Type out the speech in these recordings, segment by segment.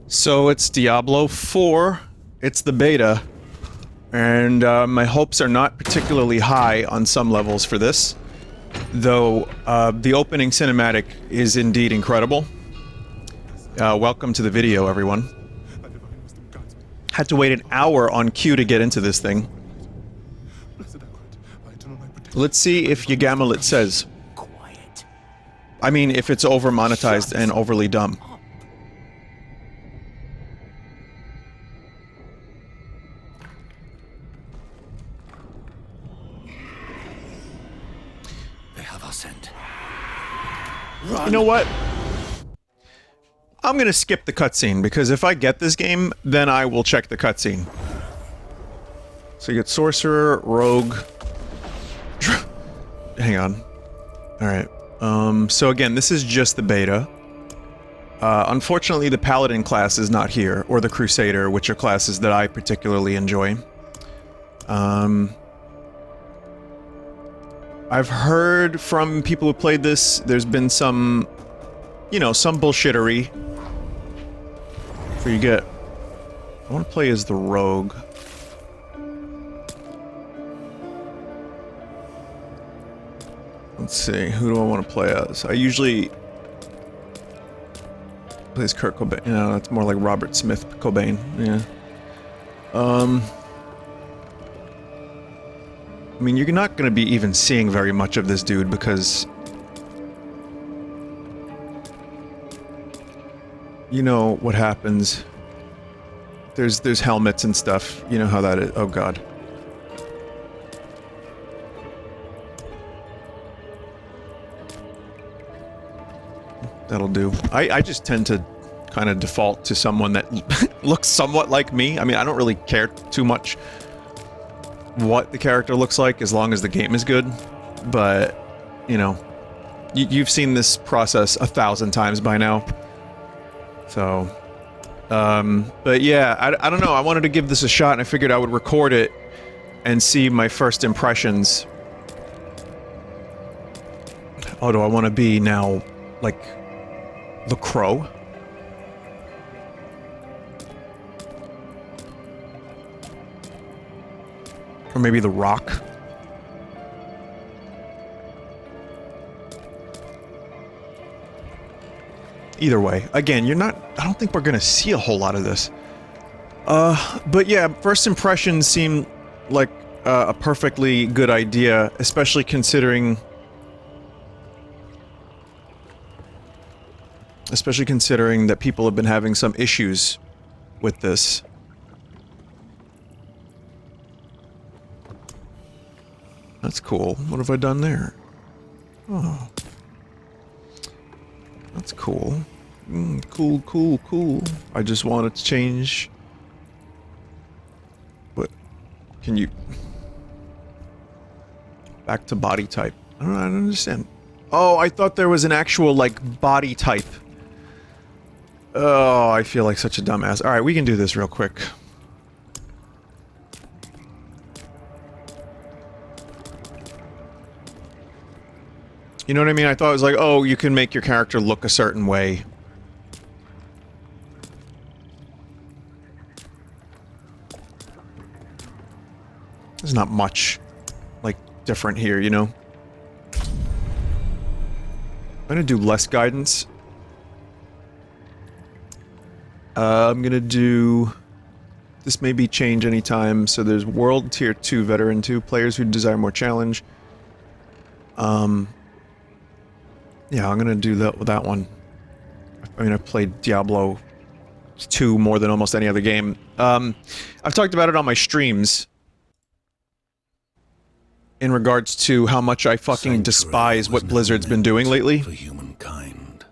So it's Diablo IV, it's the beta, and my hopes are not particularly high on some levels for this, though the opening cinematic is indeed incredible. Welcome to the video, everyone. Had to wait an hour on queue to get into this thing. Let's see if Yagamelit says. Quiet. I mean, if it's over-monetized and overly dumb. They have our scent. You know what? I'm gonna skip the cutscene, because if I get this game, then I will check the cutscene. So you get Sorcerer, Rogue... Hang on. Alright. So again, this is just the beta. Unfortunately, the Paladin class is not here, or the Crusader, which are classes that I particularly enjoy. I've heard from people who played this, there's been some, you know, some bullshittery. So you get... I want to play as the Rogue. Let's see, who do I want to play as? I usually... play as Kurt Cobain. You know, it's more like Robert Smith Cobain, yeah. I mean, you're not going to be even seeing very much of this dude, because... you know what happens. There's helmets and stuff. You know how that is. Oh god. That'll do. I just tend to kind of default to someone that looks somewhat like me. I mean, I don't really care too much what the character looks like, as long as the game is good. But, you know, you've seen this process 1,000 times by now. So, but yeah, I don't know, I wanted to give this a shot, and I figured I would record it and see my first impressions. Oh, do I want to be now, like, the Crow? Or maybe the Rock? Either way, again, you're not... I don't think we're gonna see a whole lot of this. But yeah, first impressions seem like a perfectly good idea, especially considering... that people have been having some issues with this. That's cool. What have I done there? Oh. That's cool. Cool. I just wanted to change... What? Can you... Back to body type. I don't understand. Oh, I thought there was an actual, like, body type. Oh, I feel like such a dumbass. Alright, we can do this real quick. You know what I mean? I thought it was like, oh, you can make your character look a certain way. There's not much, like, different here, you know? I'm gonna do less guidance. I'm gonna do... This may be change anytime, so there's World Tier 2, Veteran 2, players who desire more challenge. Yeah, I'm gonna do that one. I mean, I've played Diablo 2 more than almost any other game. I've talked about it on my streams. In regards to how much I fucking despise what Blizzard's been doing lately. For humankind.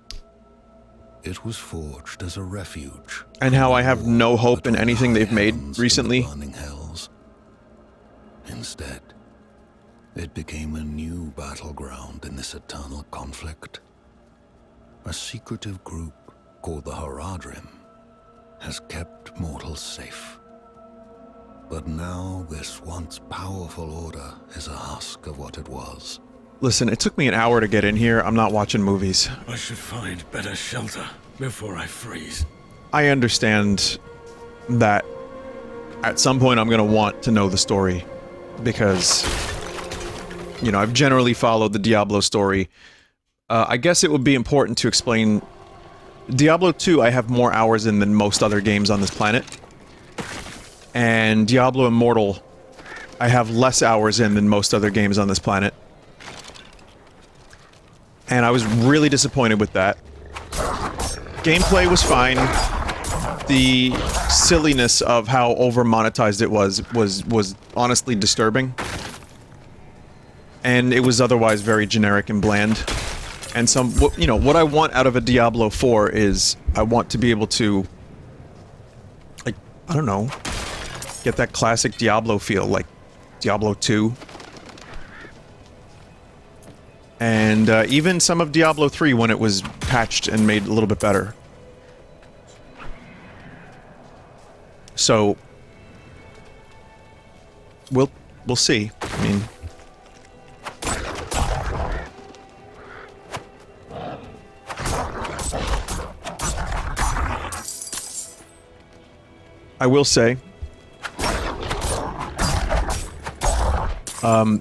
It was forged as a refuge. And how I have no hope in anything they've made recently. Instead, it became a new battleground in this eternal conflict. A secretive group called the Haradrim has kept mortals safe. But now this once powerful order is a husk of what it was. Listen, it took me an hour to get in here. I'm not watching movies. I should find better shelter before I freeze. I understand that at some point I'm going to want to know the story because, you know, I've generally followed the Diablo story. I guess it would be important to explain Diablo 2 I have more hours in than most other games on this planet. And Diablo Immortal I have less hours in than most other games on this planet. And I was really disappointed with that. Gameplay was fine. The silliness of how over-monetized it was honestly disturbing. And it was otherwise very generic and bland. And you know, what I want out of a Diablo 4 is I want to be able to, like, I don't know, get that classic Diablo feel, like Diablo 2. And even some of Diablo 3 when it was patched and made a little bit better. So we'll see. I mean, I will say,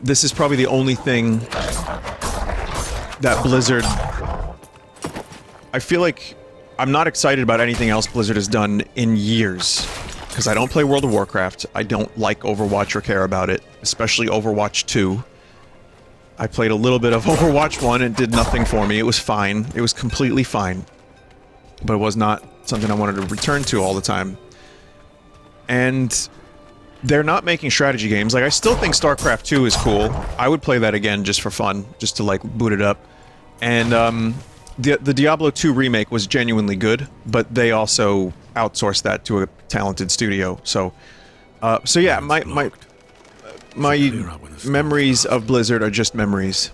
this is probably the only thing that Blizzard... I feel like I'm not excited about anything else Blizzard has done in years. Because I don't play World of Warcraft, I don't like Overwatch or care about it, especially Overwatch 2. I played a little bit of Overwatch 1 and it did nothing for me. It was fine. It was completely fine. But it was not something I wanted to return to all the time. And they're not making strategy games. Like, I still think StarCraft 2 is cool. I would play that again just for fun, just to, like, boot it up. And, the Diablo 2 remake was genuinely good, but they also outsourced that to a talented studio, so... so yeah, my memories of Blizzard are just memories.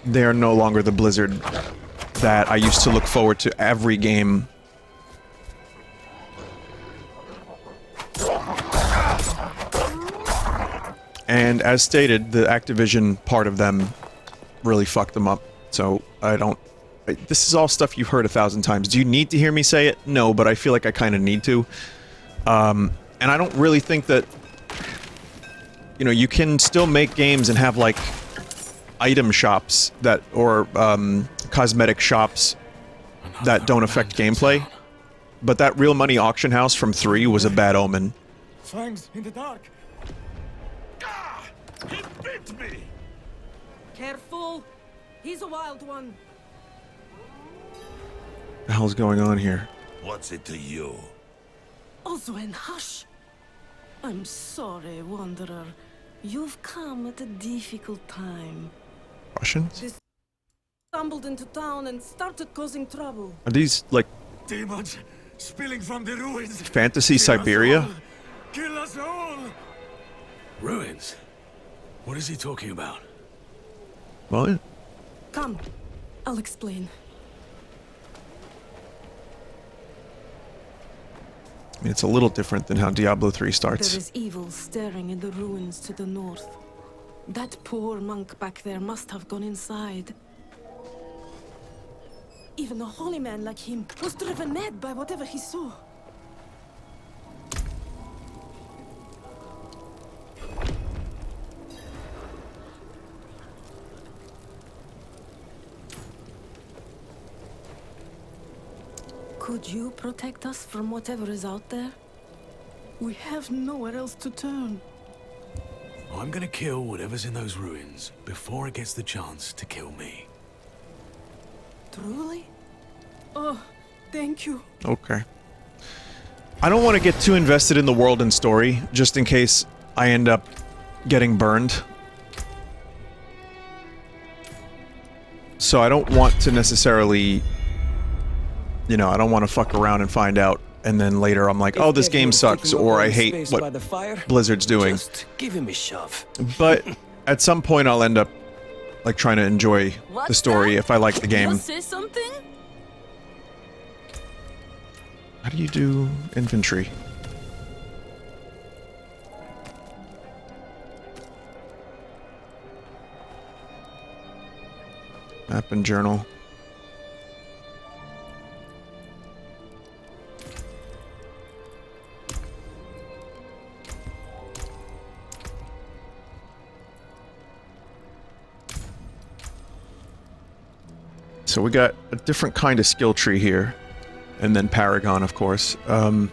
They are no longer the Blizzard that I used to look forward to every game. And as stated, the Activision part of them really fucked them up, so I don't... This is all stuff you've heard 1,000 times. Do you need to hear me say it? No, but I feel like I kind of need to. And I don't really think that... You know, you can still make games and have, like, item shops that... or, cosmetic shops that don't affect gameplay. But that real money auction house from 3 was a bad omen. Fangs in the dark. Ah! He bit me! Careful! He's a wild one. What the hell's going on here? What's it to you? Oswen, hush! I'm sorry, Wanderer. You've come at a difficult time. Russians? Stumbled into town and started causing trouble. Are these, like... Demons spilling from the ruins. Fantasy Siberia? Kill us all! Ruins? What is he talking about? What? Come, I'll explain. I mean, it's a little different than how Diablo 3 starts. There is evil staring in the ruins to the north. That poor monk back there must have gone inside. Even a holy man like him was driven mad by whatever he saw. Could you protect us from whatever is out there? We have nowhere else to turn. I'm gonna kill whatever's in those ruins before it gets the chance to kill me. Truly? Oh, thank you. Okay. I don't want to get too invested in the world and story, just in case I end up getting burned. So I don't want to necessarily... You know, I don't want to fuck around and find out, and then later I'm like, oh, this game sucks, or I hate what Blizzard's doing. Just give him a shove. But at some point I'll end up, like, trying to enjoy the story if I like the game. You say something? How do you do infantry? Map and journal. So we got a different kind of skill tree here. And then Paragon, of course. Fire an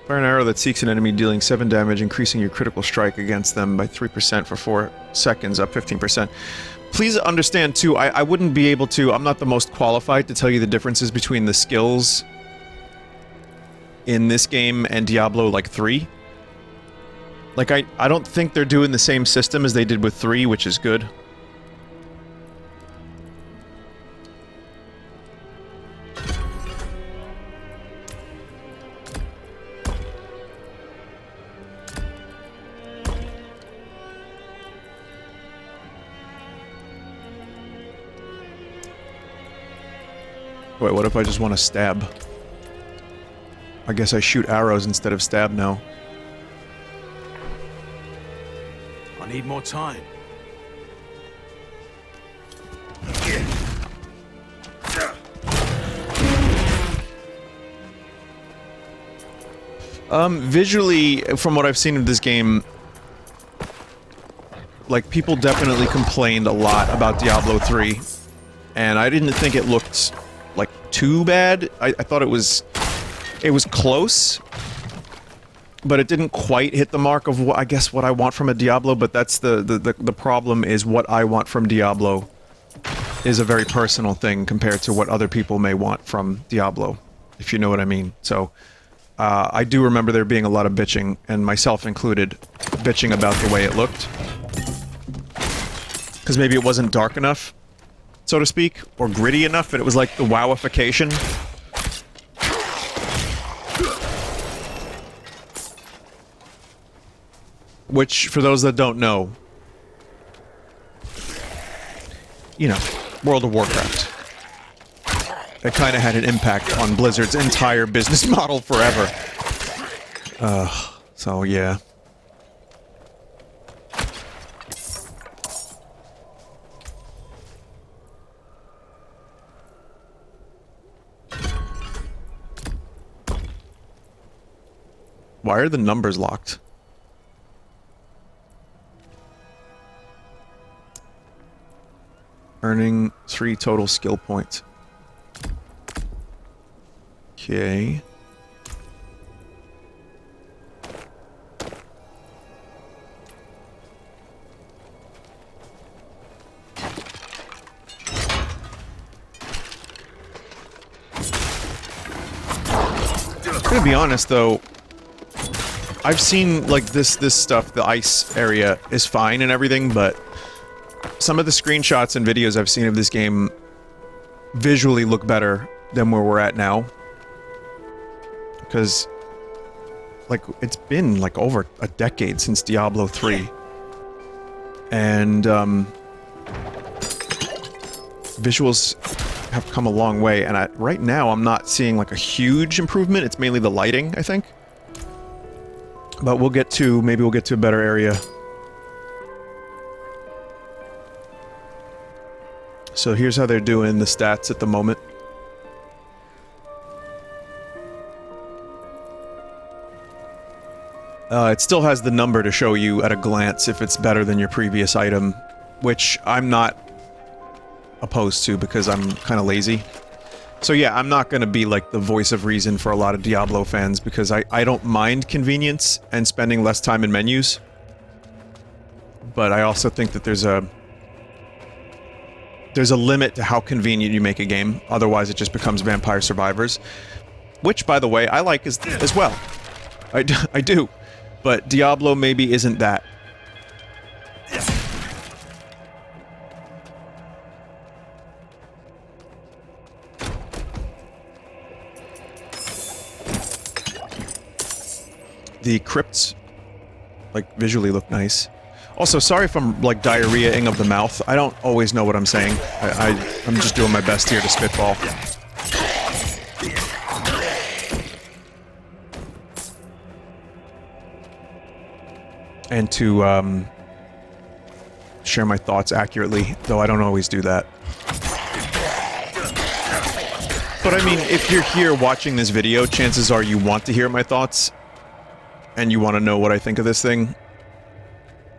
arrow that seeks an enemy, dealing 7 damage, increasing your critical strike against them by 3% for 4 seconds, up 15%. Please understand, too, I wouldn't be able to... I'm not the most qualified to tell you the differences between the skills in this game and Diablo, like, 3. Like, I don't think they're doing the same system as they did with 3, which is good. Wait, what if I just want to stab? I guess I shoot arrows instead of stab now. I need more time. Visually, from what I've seen of this game, like, people definitely complained a lot about Diablo 3, and I didn't think it looked, like, too bad. I thought it was close, but it didn't quite hit the mark of what, I guess, what I want from a Diablo, but that's the problem is what I want from Diablo is a very personal thing compared to what other people may want from Diablo, if you know what I mean. So, I do remember there being a lot of bitching, and myself included, bitching about the way it looked. Because maybe it wasn't dark enough, so to speak, or gritty enough, and it was like the wowification. Which, for those that don't know, you know, World of Warcraft. It kind of had an impact on Blizzard's entire business model forever. So yeah. Why are the numbers locked? Earning 3 total skill points. Okay. I'm gonna be honest though, I've seen like this stuff, the ice area is fine and everything, but some of the screenshots and videos I've seen of this game visually look better than where we're at now. Because, like, it's been, like, over a decade since Diablo 3. And, visuals have come a long way, and right now I'm not seeing, like, a huge improvement. It's mainly the lighting, I think. But we'll get to, maybe we'll get to a better area. So here's how they're doing the stats at the moment. It still has the number to show you at a glance if it's better than your previous item, which I'm not opposed to because I'm kind of lazy. So yeah, I'm not going to be like the voice of reason for a lot of Diablo fans because I don't mind convenience and spending less time in menus. But I also think that there's a limit to how convenient you make a game, otherwise it just becomes Vampire Survivors. Which, by the way, I like as well. I do. But Diablo maybe isn't that. The crypts, like, visually look nice. Also, sorry if I'm, like, diarrhea-ing of the mouth. I don't always know what I'm saying. I'm just doing my best here to spitball. And to, share my thoughts accurately, though I don't always do that. But I mean, if you're here watching this video, chances are you want to hear my thoughts, and you want to know what I think of this thing.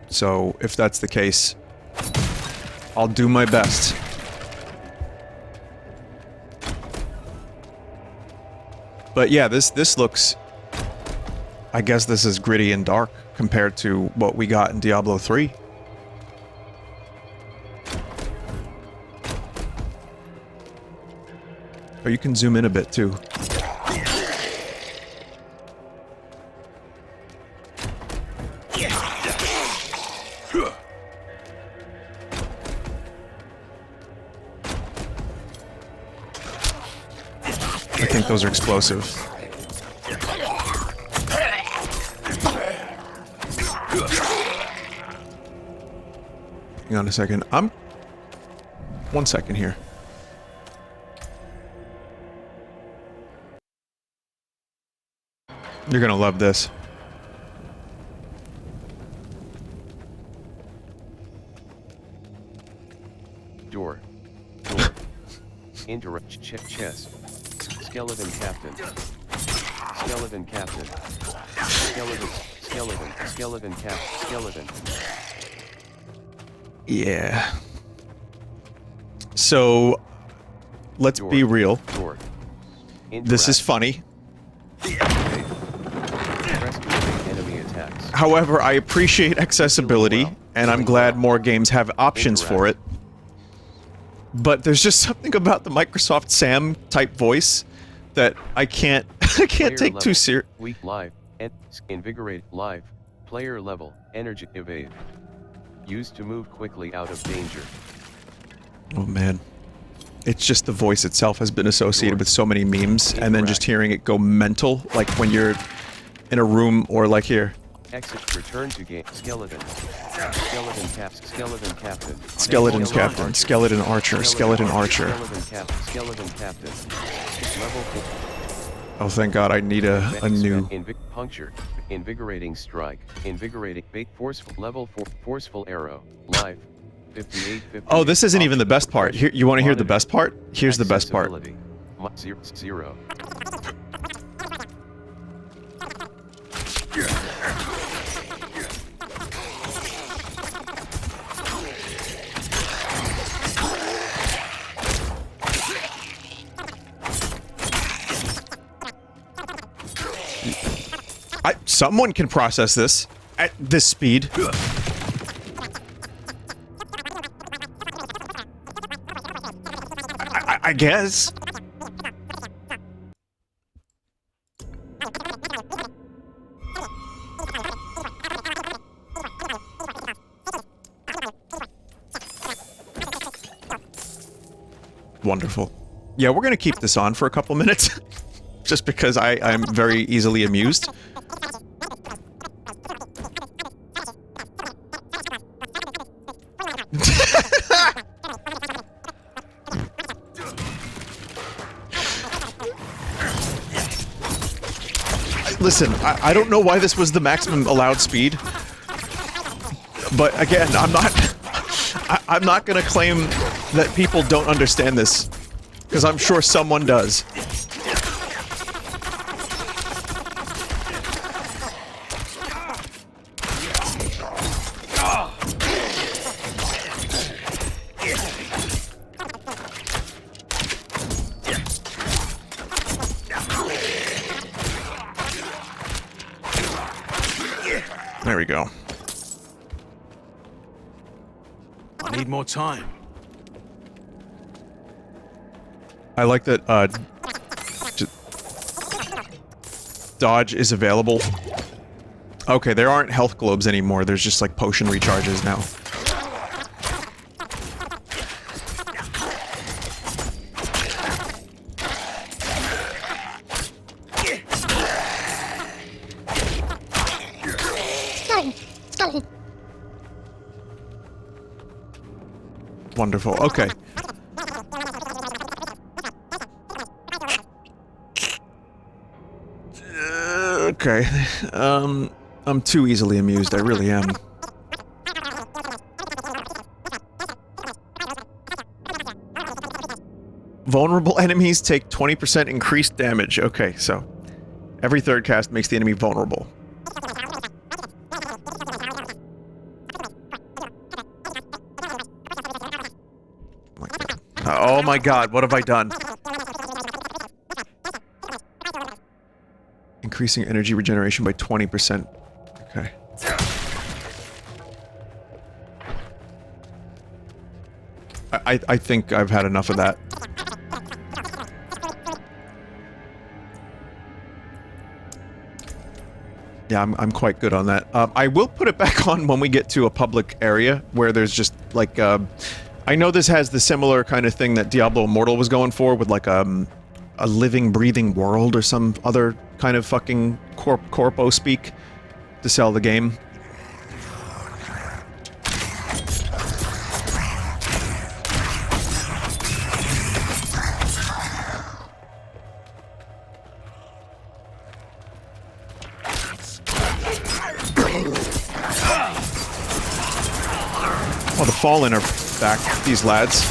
So, if that's the case, I'll do my best. But yeah, this looks... I guess this is gritty and dark compared to what we got in Diablo 3. Or you can zoom in a bit too. I think those are explosive. Hang on a second. 1 second here. You're gonna love this. Door. Indirect chest. Skeleton captain. Skeleton captain. Skeleton captain. Skeleton. Yeah. So, let's be real. This is funny. However, I appreciate accessibility, and I'm glad more games have options for it. But there's just something about the Microsoft Sam type voice that I can't take too serious. Weak life, invigorate life, player level, energy evade. Used to move quickly out of danger. Oh man. It's just the voice itself has been associated with so many memes, and then just hearing it go mental, like when you're in a room or like here. Exit, return to game. Skeleton. Skeleton caps. Skeleton captain. Skeleton captain. Skeleton archer. Skeleton archer. Skeleton captain. Level 4. Oh, thank God! I need a new. Puncture. Invigorating strike. Invigorating bait. Forceful. Level 4. Forceful arrow. Life. 58. Oh, this isn't even the best part. Here, you want to hear the best part? Here's the best part. 0. Someone can process this at this speed. I guess. Wonderful. Yeah, we're gonna keep this on for a couple minutes, just because I'm very easily amused. Listen, I don't know why this was the maximum allowed speed, but again, I'm not gonna claim that people don't understand this, because I'm sure someone does. There we go. I need more time. I like that, dodge is available. Okay, there aren't health globes anymore, there's just like potion recharges now. Wonderful, okay. Okay, I'm too easily amused, I really am. Vulnerable enemies take 20% increased damage. Okay, so every third cast makes the enemy vulnerable. Oh my god, what have I done? Increasing energy regeneration by 20%. Okay. I think I've had enough of that. Yeah, I'm quite good on that. I will put it back on when we get to a public area where there's just like I know this has the similar kind of thing that Diablo Immortal was going for with like a living, breathing world or some other kind of fucking corpo speak to sell the game. Oh, the Fallen are back, these lads.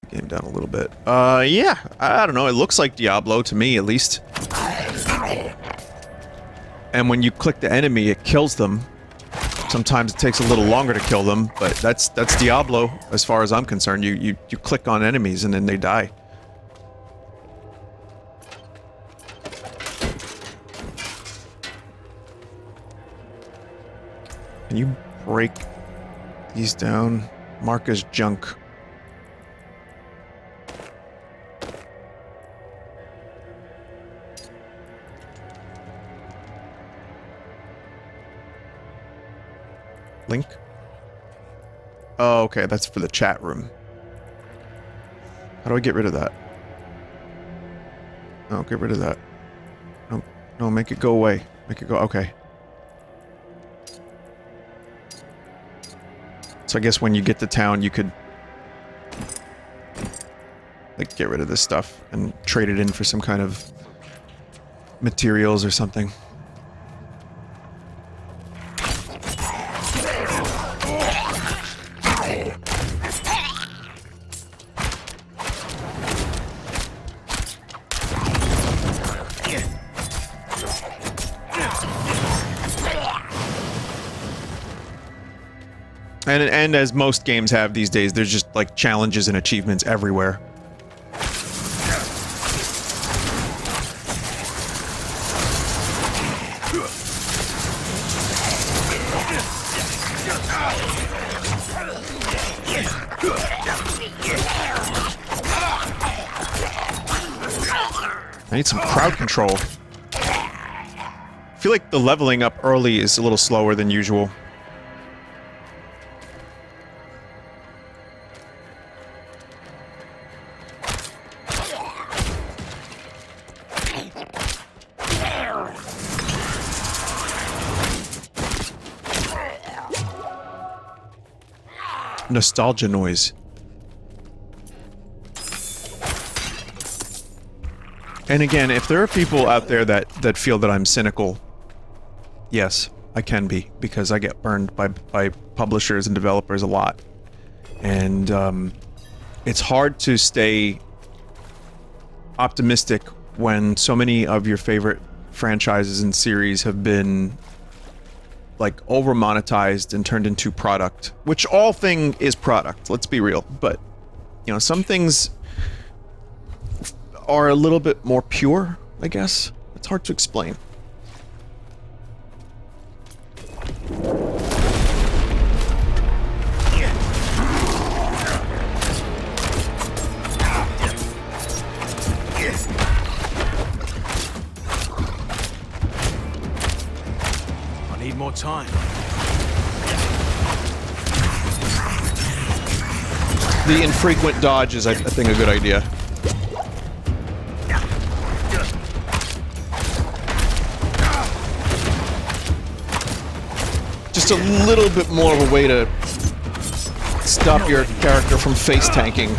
Game down a little bit. Yeah, I don't know, it looks like Diablo to me, at least. And when you click the enemy, it kills them. Sometimes it takes a little longer to kill them, but that's Diablo, as far as I'm concerned. You click on enemies and then they die. Can you break these down? Mark as junk. Link? Oh, okay, that's for the chat room. How do I get rid of that? No, get rid of that. No, no, make it go away. Make it go, okay. So I guess when you get to town, you could like get rid of this stuff and trade it in for some kind of materials or something. And as most games have these days, there's just like challenges and achievements everywhere. I need some crowd control. I feel like the leveling up early is a little slower than usual. Nostalgia noise. And again, if there are people out there that feel that I'm cynical, yes, I can be, because I get burned by publishers and developers a lot. And it's hard to stay optimistic when so many of your favorite franchises and series have been like over monetized and turned into product, which all thing is product, let's be real. But you know, some things are a little bit more pure, I guess. It's hard to explain. Need more time. The infrequent dodge is, I think, a good idea. Just a little bit more of a way to stop your character from face tanking.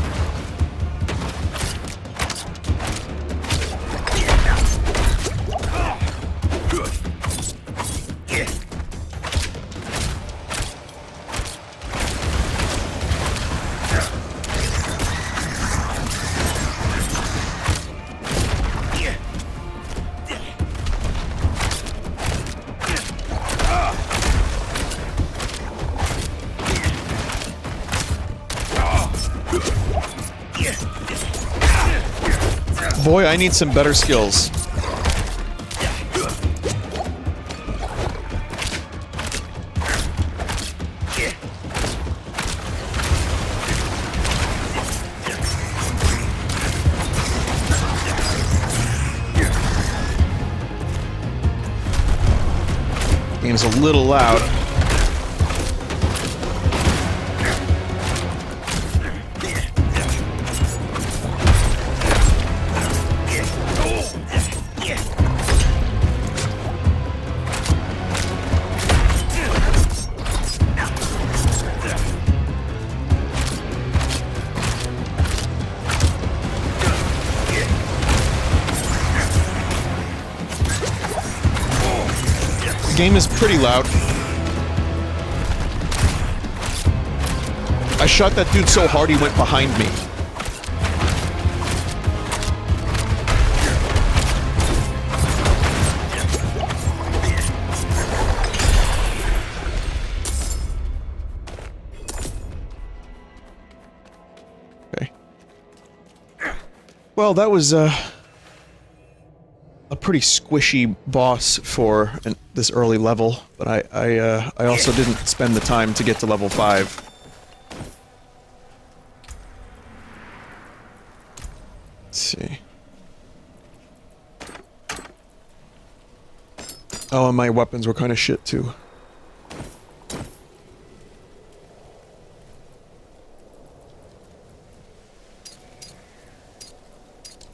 Boy, I need some better skills. Game's a little loud. The game is pretty loud. I shot that dude so hard he went behind me. Okay. Well, that was a pretty squishy boss for this early level, but I also didn't spend the time to get to level 5. Let's see. Oh, and my weapons were kind of shit too.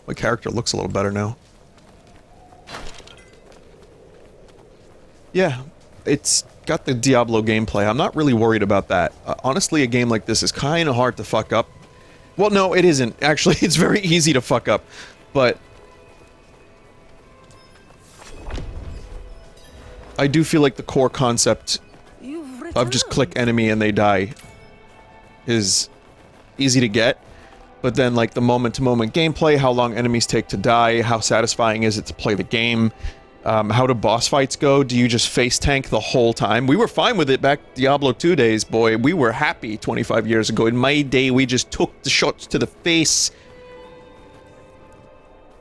My character looks a little better now. Yeah, it's got the Diablo gameplay. I'm not really worried about that. Honestly, a game like this is kind of hard to fuck up. Well, no, it isn't. Actually, it's very easy to fuck up. But I do feel like the core concept of just click enemy and they die is easy to get. But then, like, the moment-to-moment gameplay, how long enemies take to die, how satisfying is it to play the game, how do boss fights go? Do you just face tank the whole time? We were fine with it back Diablo 2 days, boy. We were happy 25 years ago. In my day, we just took the shots to the face.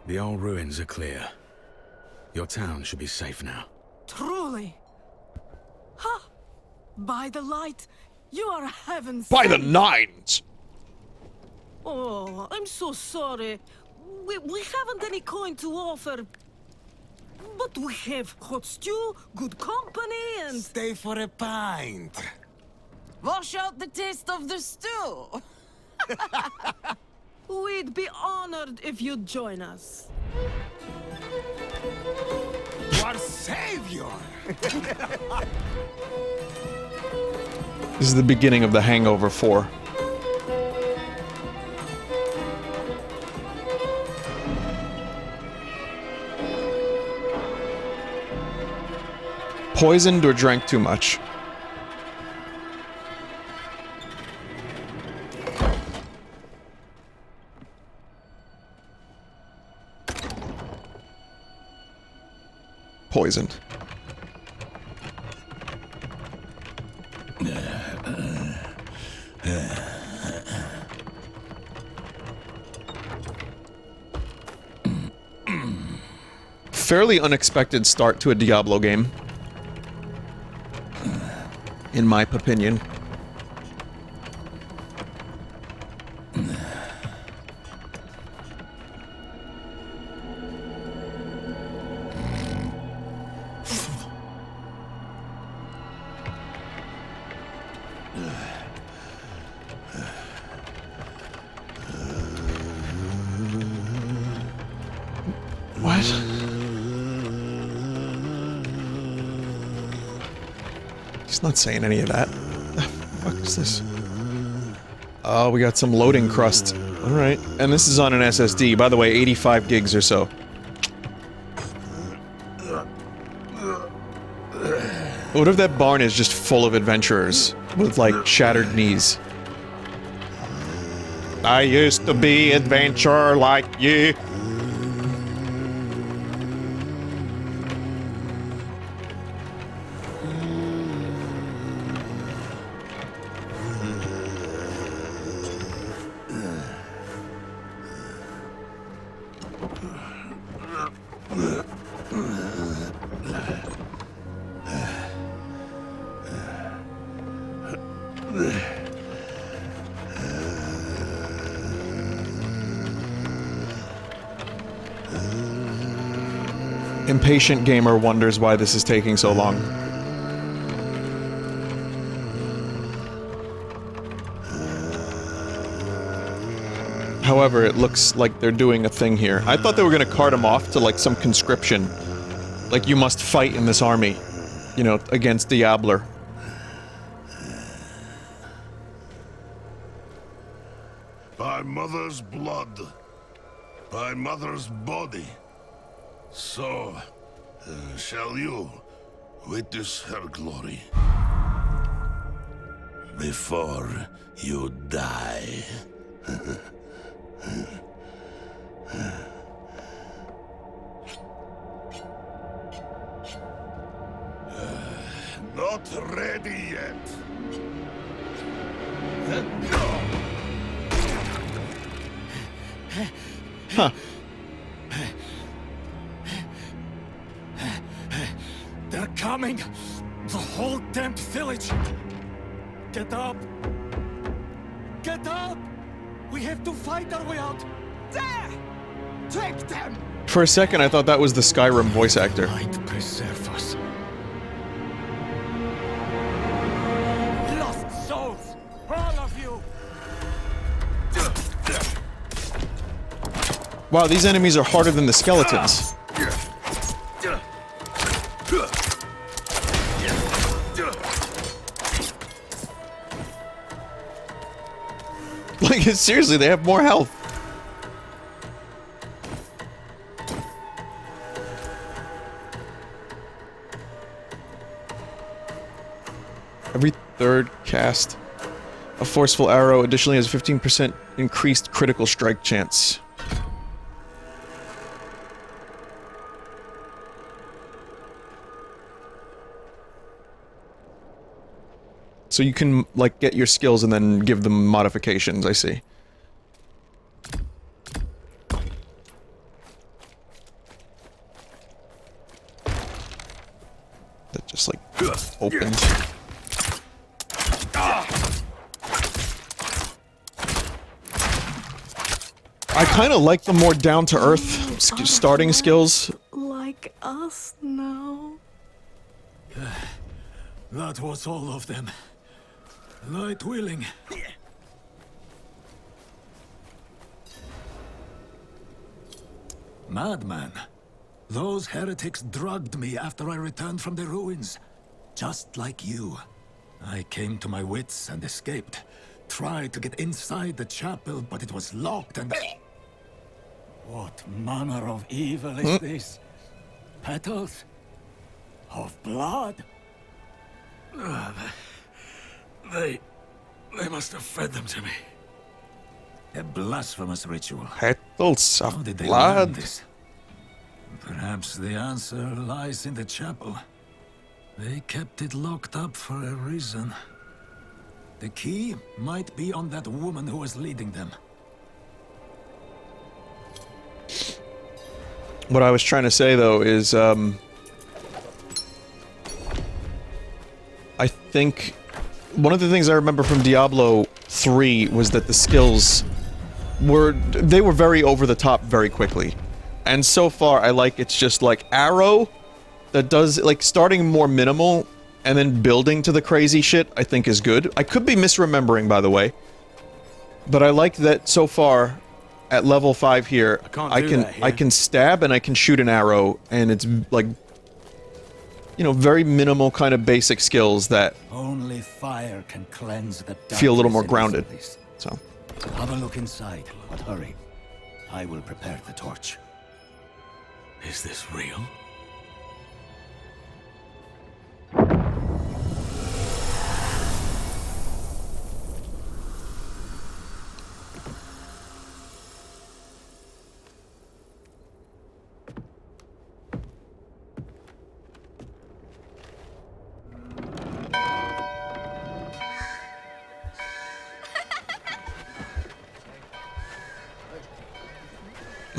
The old ruins are clear. Your town should be safe now. Truly. Ha! By the light, you are heaven's By the sent. nines! Oh, I'm so sorry. We haven't any coin to offer. But we have hot stew, good company, and... Stay for a pint. Wash out the taste of the stew. We'd be honored if you'd join us. Our savior. This is the beginning of the Hangover 4. Poisoned or drank too much? Poisoned. Fairly unexpected start to a Diablo game, in my opinion. What? He's not saying any of that. What the fuck is this? Oh, we got some loading crust. Alright. And this is on an SSD. By the way, 85 gigs or so. What if that barn is just full of adventurers with, like, shattered knees? I used to be adventurer like you. impatient gamer wonders why this is taking so long. However, it looks like they're doing a thing here. I thought they were gonna cart him off to, like, some conscription. Like, you must fight in this army, you know, against Diablo. By mother's blood, by mother's body, so shall you witness her glory before you die. Not ready yet. Huh. They're coming! The whole damn village! Get up! Get up! We have to fight our way out! There! Take them! For a second, I thought that was the Skyrim voice actor. Light preserve us. Lost souls! All of you! Wow, these enemies are harder than the skeletons. Like, seriously, they have more health. Every third cast, a forceful arrow additionally has 15% increased critical strike chance. So you can, like, get your skills and then give them modifications, I see. That just, like, opened. I kind of like the more down-to-earth starting skills. Like us now. That was all of them. Light willing. Madman. Those heretics drugged me after I returned from the ruins. Just like you. I came to my wits and escaped. Tried to get inside the chapel, but it was locked and... What manner of evil is this? Petals? Of blood? They must have fed them to me. A blasphemous ritual. Petals How of did they learn blood. this? Perhaps the answer lies in the chapel. They kept it locked up for a reason. The key might be on that woman who was leading them. What I was trying to say, though, is, I think one of the things I remember from Diablo 3 was that the skills were very over the top very quickly. And so far, I like it's just like arrow that does, like, starting more minimal and then building to the crazy shit, I think is good. I could be misremembering, by the way. But I like that so far, at level 5 here, I can stab and I can shoot an arrow, and it's like, you know, very minimal kind of basic skills that Only fire can cleanse the feel a little more darkness in grounded. this place. So, Have a look inside, but hurry. I will prepare the torch. Is this real?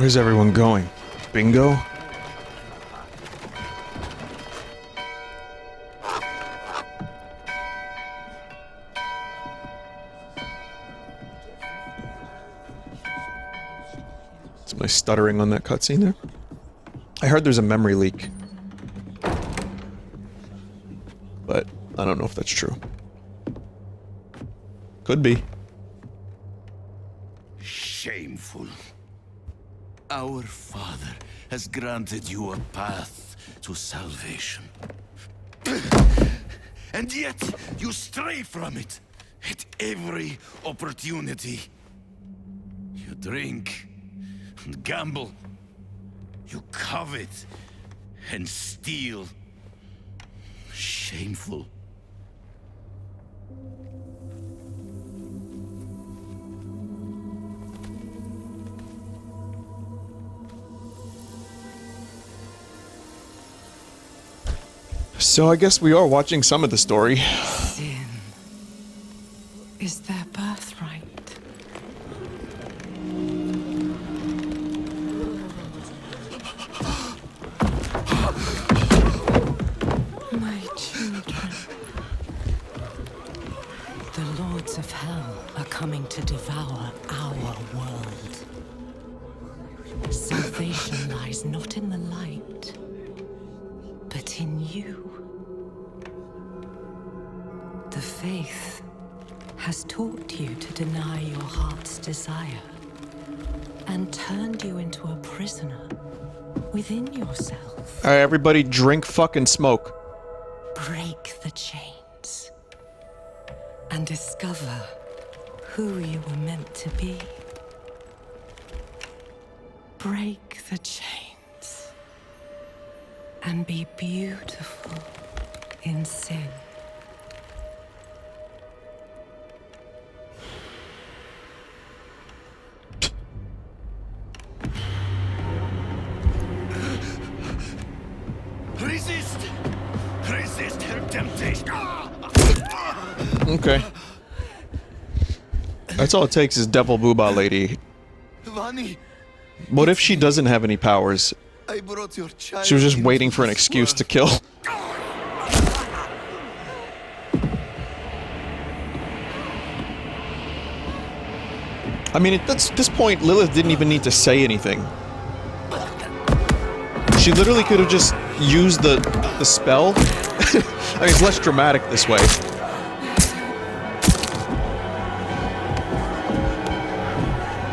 where's everyone going? Bingo? Am I stuttering on that cutscene there? I heard there's a memory leak. But I don't know if that's true. Could be. Shameful. Our Father has granted you a path to salvation. And yet, you stray from it at every opportunity. You drink and gamble. You covet and steal. Shameful. So I guess we are watching some of the story. Sin is their birthright. My children. The lords of hell are coming to devour our world. Salvation lies not in the light, but in you. The faith has taught you to deny your heart's desire and turned you into a prisoner within yourself. Alright, everybody drink fucking smoke. Break the chains and discover who you were meant to be. Break the chains and be beautiful in sin. Resist! Resist her temptation! Okay. That's all it takes is Devil Booba Lady. Vinny, What if she doesn't have any powers? I brought your child. She was just into waiting for an this excuse world. to kill. I mean, at this point, Lilith didn't even need to say anything. She literally could have just used the spell. I mean, it's less dramatic this way.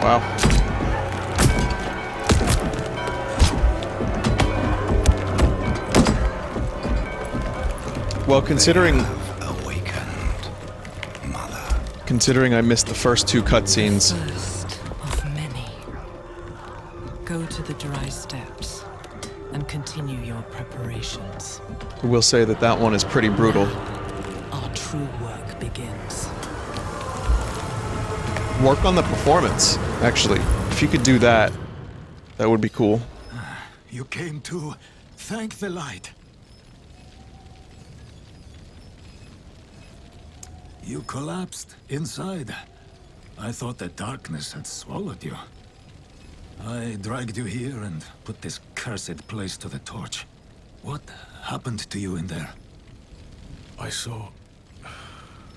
Wow. Well, considering Considering I missed the first two cutscenes. First of many. Go to the dry steps and continue your preparations. We'll say that that one is pretty brutal. Our true work begins. Work on the performance, actually. If you could do that, that would be cool. You came to thank the light. You collapsed inside. I thought the darkness had swallowed you. I dragged you here and put this cursed place to the torch. What happened to you in there? I saw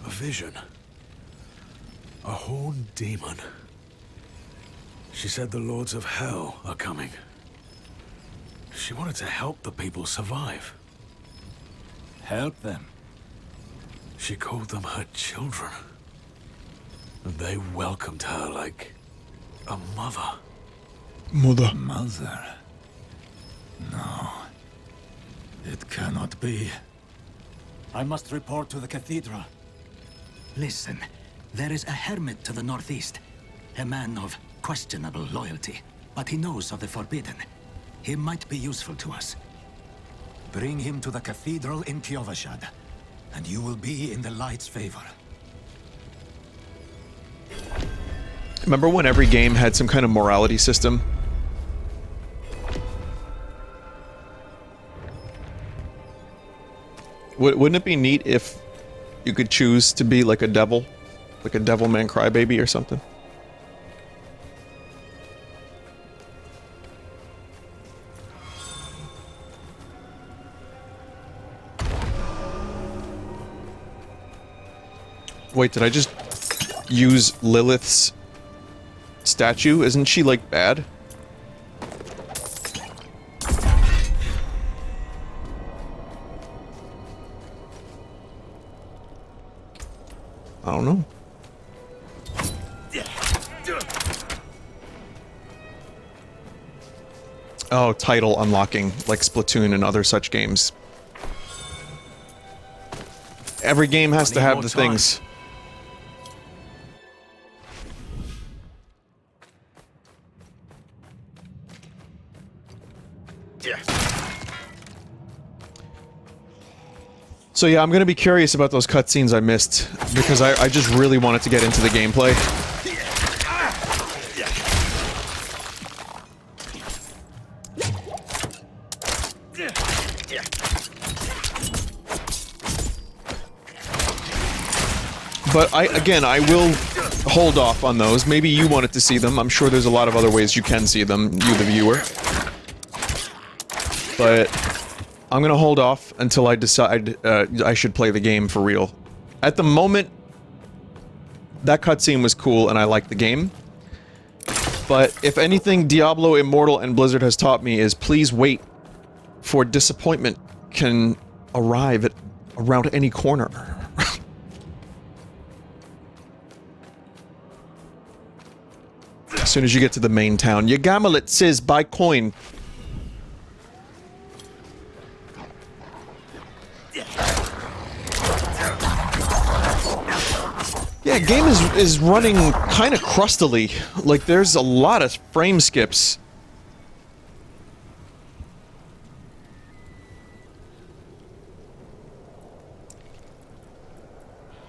a vision. A horned demon. She said the lords of hell are coming. She wanted to help the people survive. Help them. She called them her children. And they welcomed her like a mother. Mother. Mother? No. It cannot be. I must report to the cathedral. Listen, there is a hermit to the northeast. A man of questionable loyalty, but he knows of the forbidden. He might be useful to us. Bring him to the cathedral in Kiovashad, and you will be in the light's favor. Remember when every game had some kind of morality system? Wouldn't it be neat if you could choose to be like a devil? Like a devilman crybaby or something? Wait, did I just use Lilith's statue? Isn't she, like, bad? I don't know. Oh, title unlocking, like Splatoon and other such games. Every game has to have the things. So yeah, I'm gonna be curious about those cutscenes I missed, because I just really wanted to get into the gameplay. But I will hold off on those. Maybe you wanted to see them. I'm sure there's a lot of other ways you can see them, you the viewer. But I'm gonna hold off until I decide I should play the game for real. At the moment, that cutscene was cool and I liked the game. But if anything Diablo Immortal and Blizzard has taught me is please wait, for disappointment can arrive at around any corner. As soon as you get to the main town, Yagamelet says buy coin. Yeah, game is running kind of crustily. Like, there's a lot of frame skips.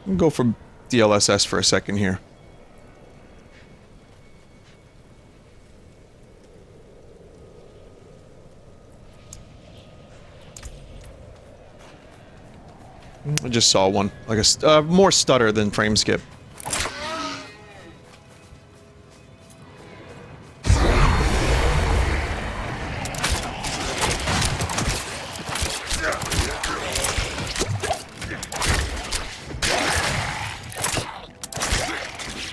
I'll go for DLSS for a second here. I just saw one. Like a more stutter than frame skip.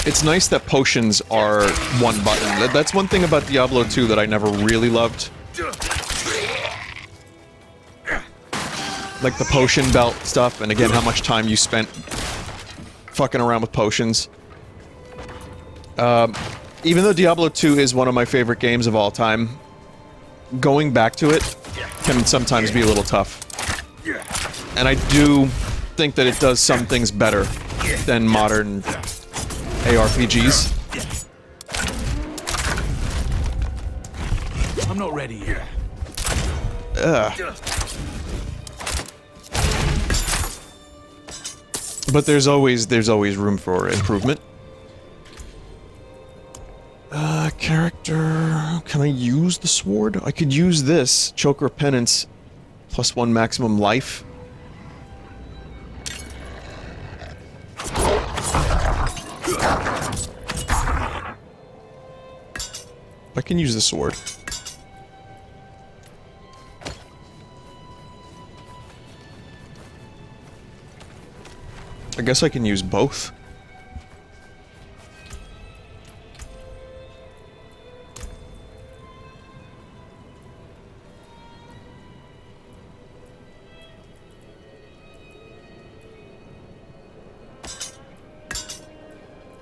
It's nice that potions are one button. That's one thing about Diablo 2 that I never really loved. Like the potion belt stuff, and again, how much time you spent fucking around with potions. Even though Diablo 2 is one of my favorite games of all time, going back to it can sometimes be a little tough. And I do think that it does some things better than modern ARPGs. I'm not ready yet. But there's always room for improvement. Character... Can I use the sword? I could use this. Choker Penance. +1 maximum life. I can use the sword. I guess I can use both.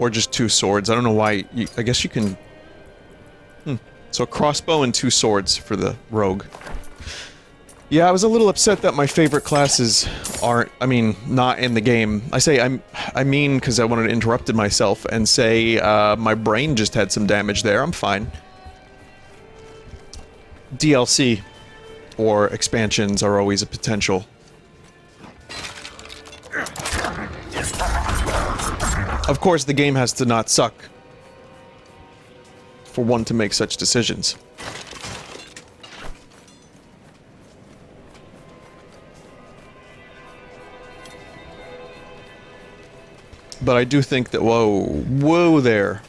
Or just two swords. I don't know why. I guess you can... So a crossbow and two swords for the rogue. Yeah, I was a little upset that my favorite classes aren't, not in the game. I mean because I wanted to interrupt myself and say, my brain just had some damage there, I'm fine. DLC or expansions are always a potential. Of course, the game has to not suck for one to make such decisions. But I do think that, whoa there.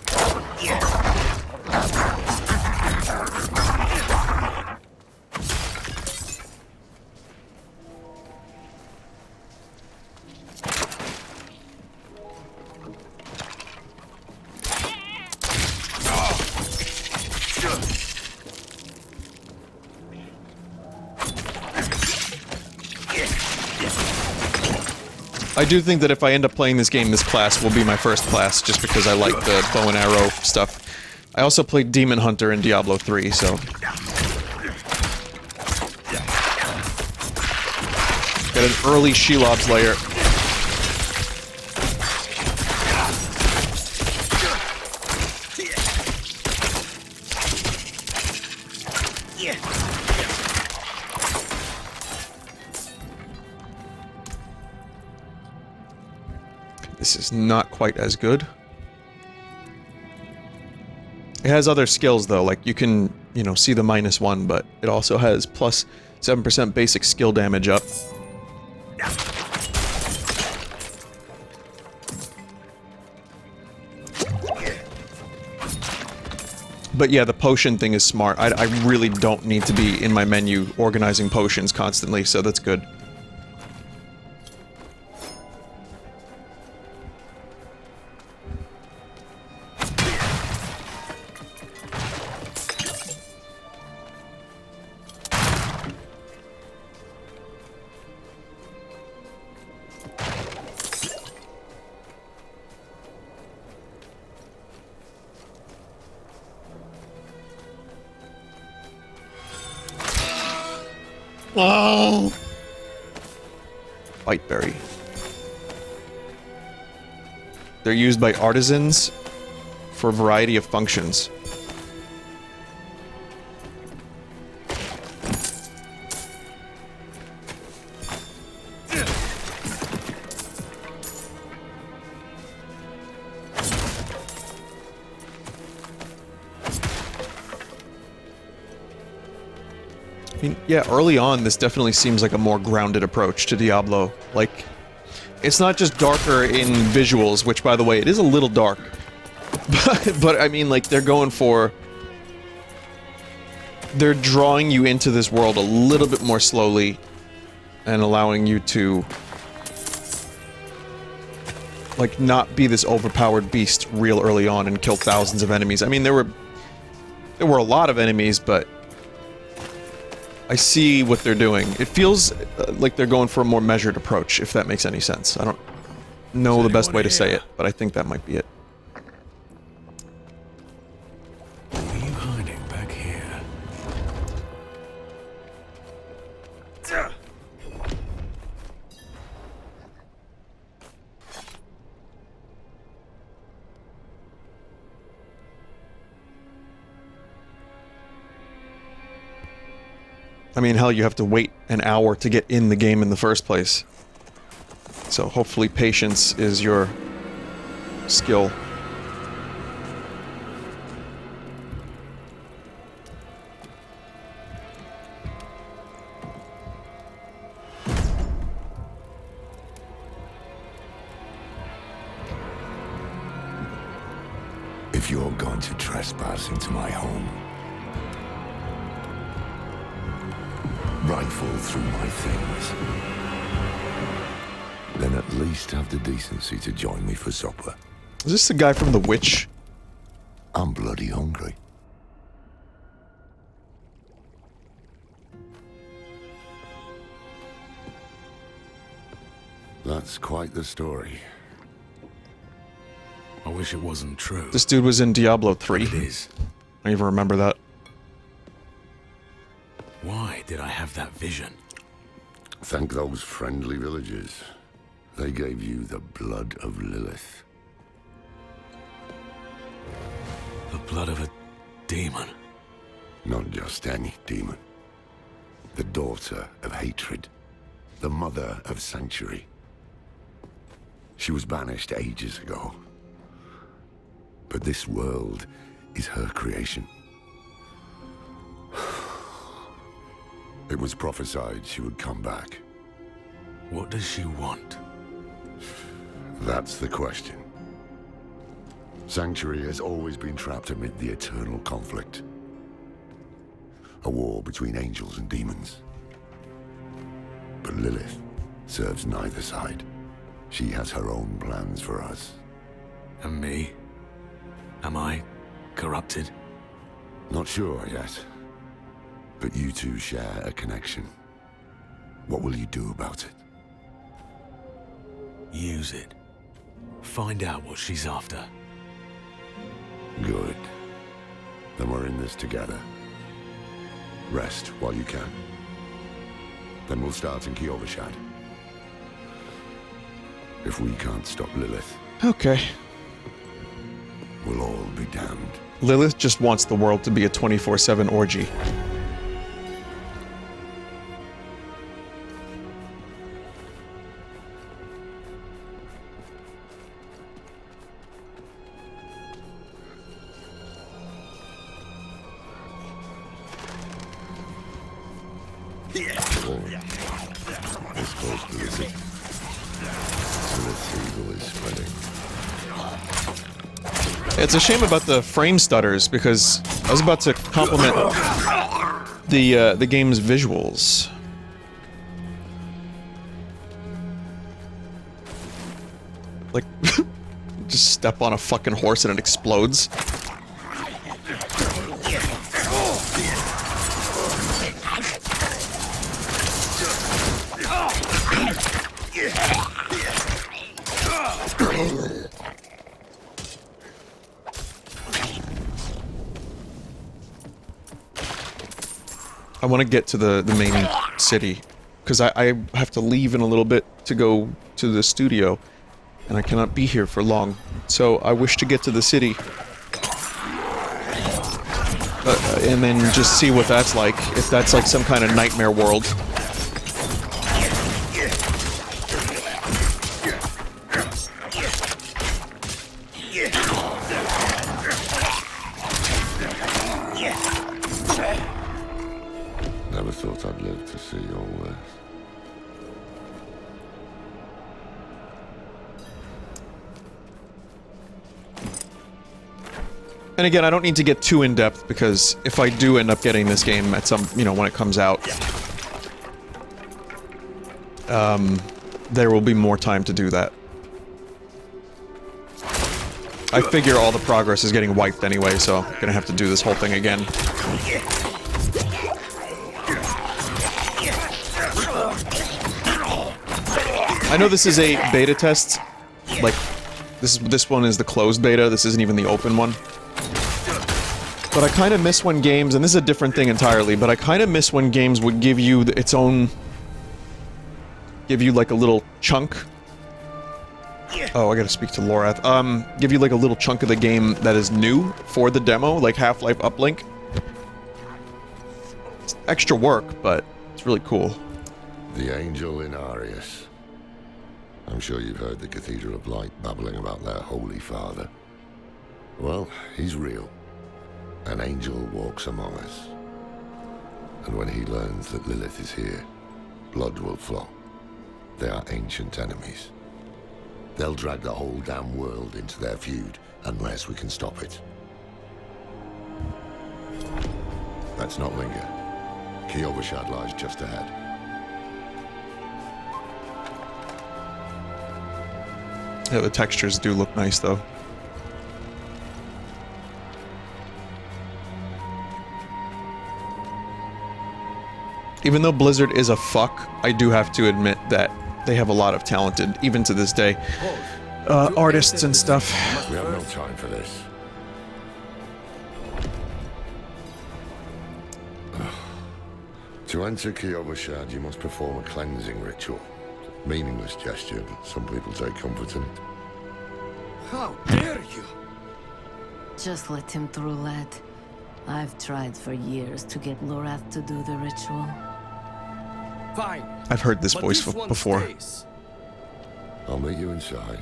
I do think that if I end up playing this game, this class will be my first class, just because I like the bow and arrow stuff. I also played Demon Hunter in Diablo 3, so... Got an early Shelob's layer. This is not quite as good. It has other skills though, like you can, you know, see the -1, but it also has plus 7% basic skill damage up. But yeah, the potion thing is smart. I really don't need to be in my menu organizing potions constantly, so that's good. Oh! Biteberry. They're used by artisans for a variety of functions. I mean, yeah, early on, this definitely seems like a more grounded approach to Diablo. Like, it's not just darker in visuals, which, by the way, it is a little dark. But I mean, like, they're going for... They're drawing you into this world a little bit more slowly and allowing you to... like, not be this overpowered beast real early on and kill thousands of enemies. I mean, there were a lot of enemies, but... I see what they're doing. It feels like they're going for a more measured approach, if that makes any sense. I don't know the best way to say it, but I think that might be it. What are you hiding back here? I mean, hell, you have to wait an hour to get in the game in the first place. So hopefully patience is your skill. If you're going to trespass into my home, rifle through my things, then at least have the decency to join me for supper. Is this the guy from The Witch? I'm bloody hungry. That's quite the story. I wish it wasn't true. This dude was in Diablo 3. It is. I even remember that. Why did I have that vision? Thank those friendly villagers. They gave you the blood of Lilith. The blood of a demon. Not just any demon. The daughter of hatred. The mother of sanctuary. She was banished ages ago. But this world is her creation. It was prophesied she would come back. What does she want? That's the question. Sanctuary has always been trapped amid the eternal conflict. A war between angels and demons. But Lilith serves neither side. She has her own plans for us. And me? Am I corrupted? Not sure yet. But you two share a connection. What will you do about it? use it. Find out what she's after. Good. Then we're in this together. Rest while you can. Then we'll start in Kiovashad. If we can't stop Lilith, Okay. we'll all be damned. Lilith just wants the world to be a 24/7 orgy. This close to the city. Lilith's evil is spreading. It's a shame about the frame stutters because I was about to compliment the game's visuals. Like, just step on a fucking horse and it explodes. I want to get to the main city, because I have to leave in a little bit to go to the studio, and I cannot be here for long. So I wish to get to the city, and then just see what that's like, if that's like some kind of nightmare world. Never thought I'd live to see your worst. And again, I don't need to get too in-depth, because if I do end up getting this game at some, you know, when it comes out, there will be more time to do that. I figure all the progress is getting wiped anyway, so I'm gonna have to do this whole thing again. I know this is a beta test, like, this one is the closed beta, this isn't even the open one. But I kind of miss when games, and this is a different thing entirely, but I kind of miss when games would give you its own... give you like a little chunk. Oh, I gotta speak to Lorath. Give you like a little chunk of the game that is new for the demo, like Half-Life Uplink. It's extra work, but it's really cool. The angel in Arius. I'm sure you've heard the Cathedral of Light babbling about their Holy Father. Well, he's real. An angel walks among us. And when he learns that Lilith is here, blood will flow. They are ancient enemies. They'll drag the whole damn world into their feud, unless we can stop it. Let's not linger. Kiovashad lies just ahead. Yeah, the textures do look nice, though. Even though Blizzard is a fuck, I do have to admit that they have a lot of talented, even to this day, artists and stuff. We have no time for this. To enter Kiovashad, you must perform a cleansing ritual. Meaningless gesture, but some people take comfort in it. How dare you? Just let him through, lad. I've tried for years to get Lorath to do the ritual. Fine. I've heard this but voice this one before. stays. I'll meet you inside.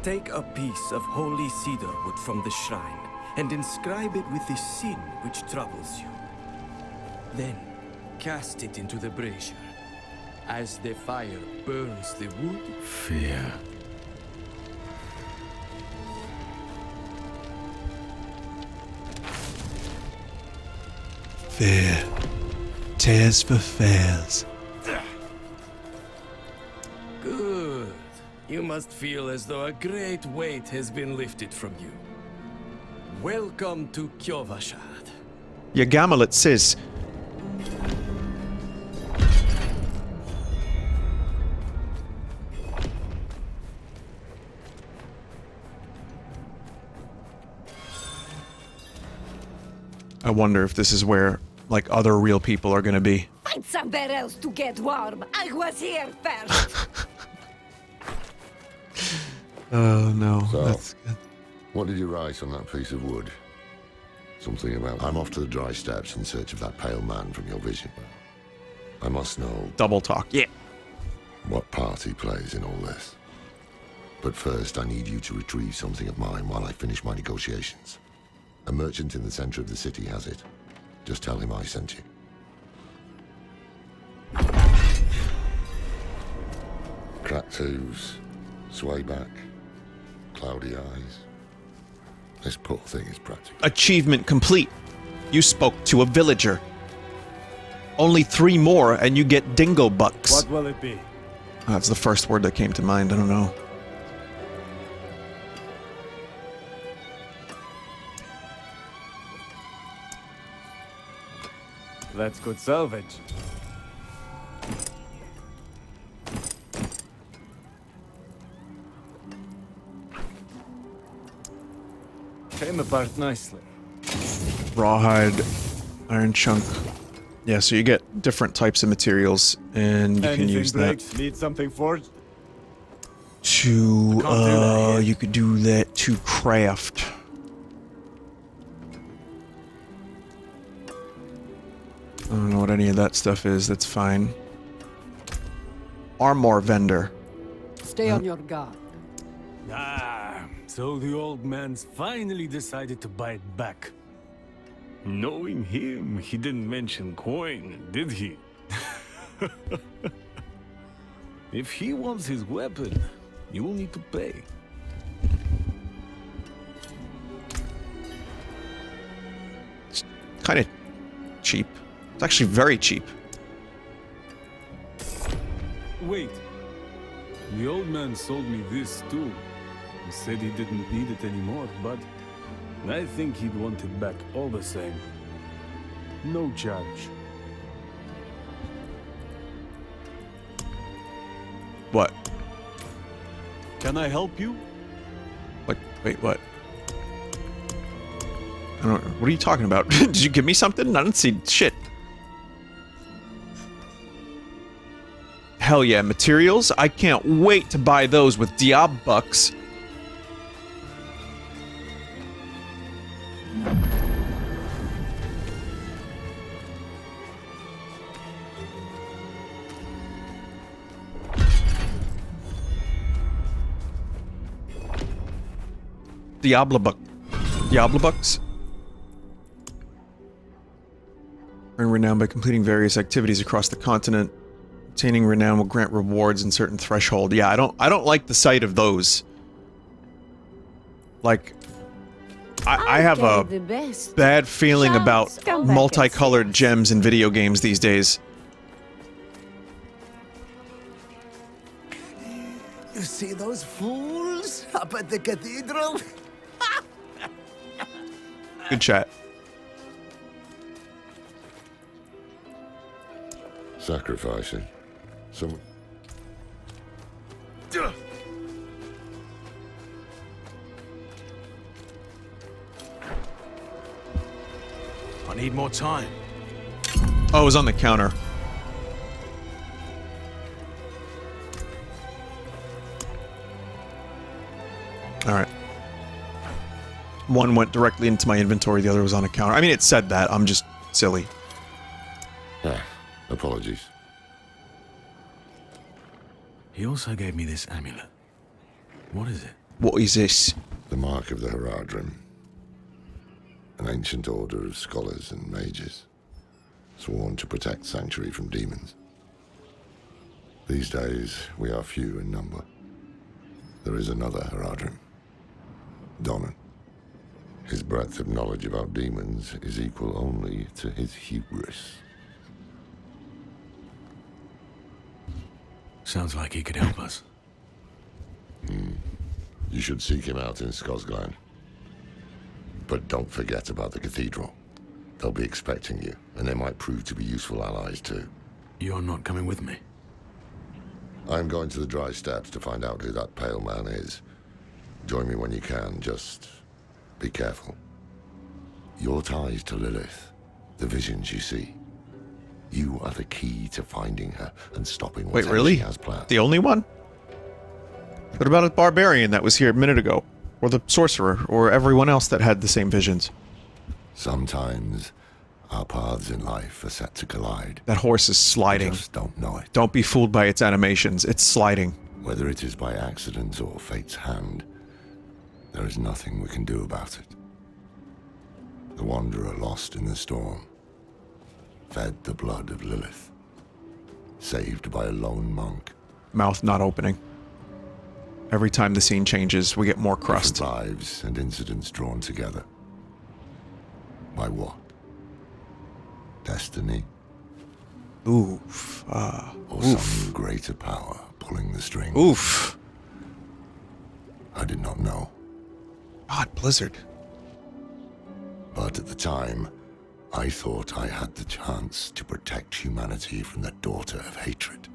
Take a piece of holy cedar wood from the shrine and inscribe it with the sin which troubles you. Then, cast it into the brazier. As the fire burns the wood, Fear. Fear. Tears for fears. good. You must feel as though a great weight has been lifted from you. Welcome to Kiovashad. Yagamelet says, I wonder if this is where, like, other real people are gonna be. Find somewhere else to get warm. I was here first. Oh, no. So, That's good. what did you write on that piece of wood? Something about, I'm off to the dry steppes in search of that pale man from your vision. I must know Double talk. Yeah. what part he plays in all this. But first, I need you to retrieve something of mine while I finish my negotiations. A merchant in the center of the city has it. Just tell him I sent you. Cracked hooves, sway back, cloudy eyes. This poor thing is practical. Achievement complete. You spoke to a villager. Only 3 more and you get dingo bucks. What will it be? That's the first word that came to mind. I don't know. That's good salvage. Came apart nicely. Rawhide, iron chunk. Yeah, so you get different types of materials, and you can use that Need something forged? to, you could do that to craft. I don't know what any of that stuff is, that's fine. Armor vendor. Stay on your guard. Ah, so the old man's finally decided to bite back. Knowing him, he didn't mention coin, did he? If he wants his weapon, you will need to pay. It's kind of cheap. It's actually very cheap. Wait. The old man sold me this too. He said he didn't need it anymore, but I think he'd want it back all the same. No charge. What? Can I help you? What? Wait, what? I don't. What are you talking about? Did you give me something? I didn't see shit. Hell yeah, materials? I can't wait to buy those with Diablo bucks. Diablo bucks. Earn renown by completing various activities across the continent. Obtaining renown will grant rewards in certain threshold. Yeah, I don't like the sight of those. Like, I have a bad feeling about multicolored gems in video games these days. You see those fools up at the cathedral? Good chat. Sacrificing. Some... I need more time. Oh, it was on the counter. Alright. One went directly into my inventory, the other was on a counter. I mean, it said that. I'm just silly. Ah, apologies. He also gave me this amulet. What is it? What is this? The mark of the Haradrim. An ancient order of scholars and mages, sworn to protect Sanctuary from demons. These days, we are few in number. There is another Haradrim, Donan. His breadth of knowledge about demons is equal only to his hubris. Sounds like he could help us. You should seek him out in Skosglen. But don't forget about the cathedral. They'll be expecting you, and they might prove to be useful allies too. You're not coming with me? I'm going to the dry steppes to find out who that pale man is. Join me when you can, just be careful. Your ties to Lilith, the visions you see, you are the key to finding her and stopping Wait, whatever really? she has planned. The only one? What about a barbarian that was here a minute ago? Or the sorcerer? Or everyone else that had the same visions? Sometimes our paths in life are set to collide. That horse is sliding. We just don't know it. Don't be fooled by its animations. It's sliding. Whether it is by accident or fate's hand, there is nothing we can do about it. The Wanderer lost in the storm, fed the blood of Lilith, saved by a lone monk. Mouth not opening. Every time the scene changes, we get more crust. Different lives and incidents drawn together. By what? Destiny? Oof. Or some greater power pulling the strings? Oof. I did not know. God, Blizzard. But at the time, I thought I had the chance to protect humanity from the daughter of hatred.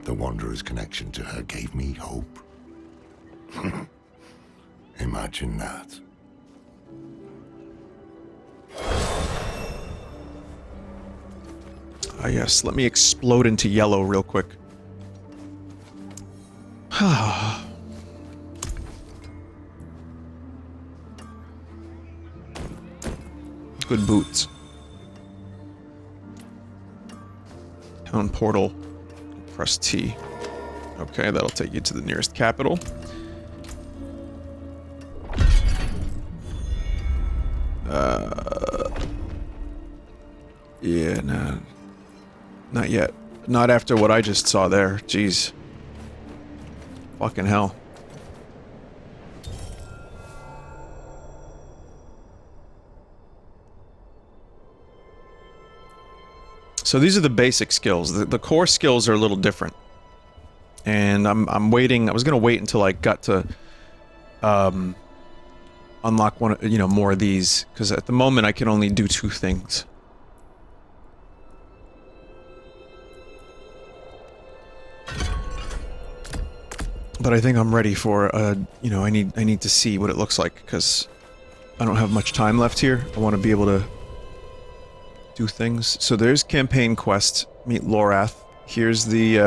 The Wanderer's connection to her gave me hope. Imagine that. Ah, yes, let me explode into yellow real quick. Good boots. Town portal. Press T. Okay, that'll take you to the nearest capital. Yeah, nah. Not yet. Not after what I just saw there. Jeez. Fucking hell. So these are the basic skills. The core skills are a little different. And I'm waiting. I was gonna wait until I got to unlock one, more of these, because at the moment I can only do 2 things. But I think I'm ready for I need to see what it looks like, because I don't have much time left here. I want to be able to do things. So there's campaign quest, meet Lorath. Here's the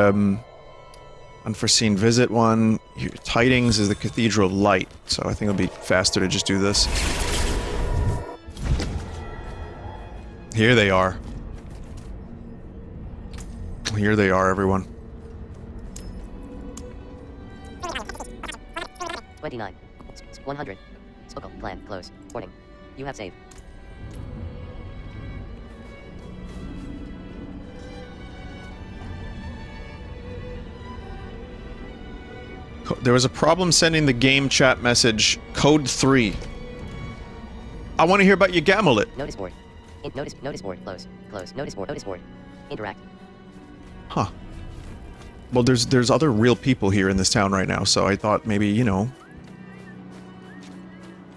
unforeseen visit one. Here, Tidings is the Cathedral of Light, so I think it'll be faster to just do this. Here they are. Here they are, everyone. 29. 100. Spookle. Plan. Close. Warning. You have saved. There was a problem sending the game chat message code 3. I want to hear about your Gamelet. Notice board. Notice board. Close. Close. Notice board. Notice board. Interact. Huh. Well, there's other real people here in this town right now, so I thought maybe,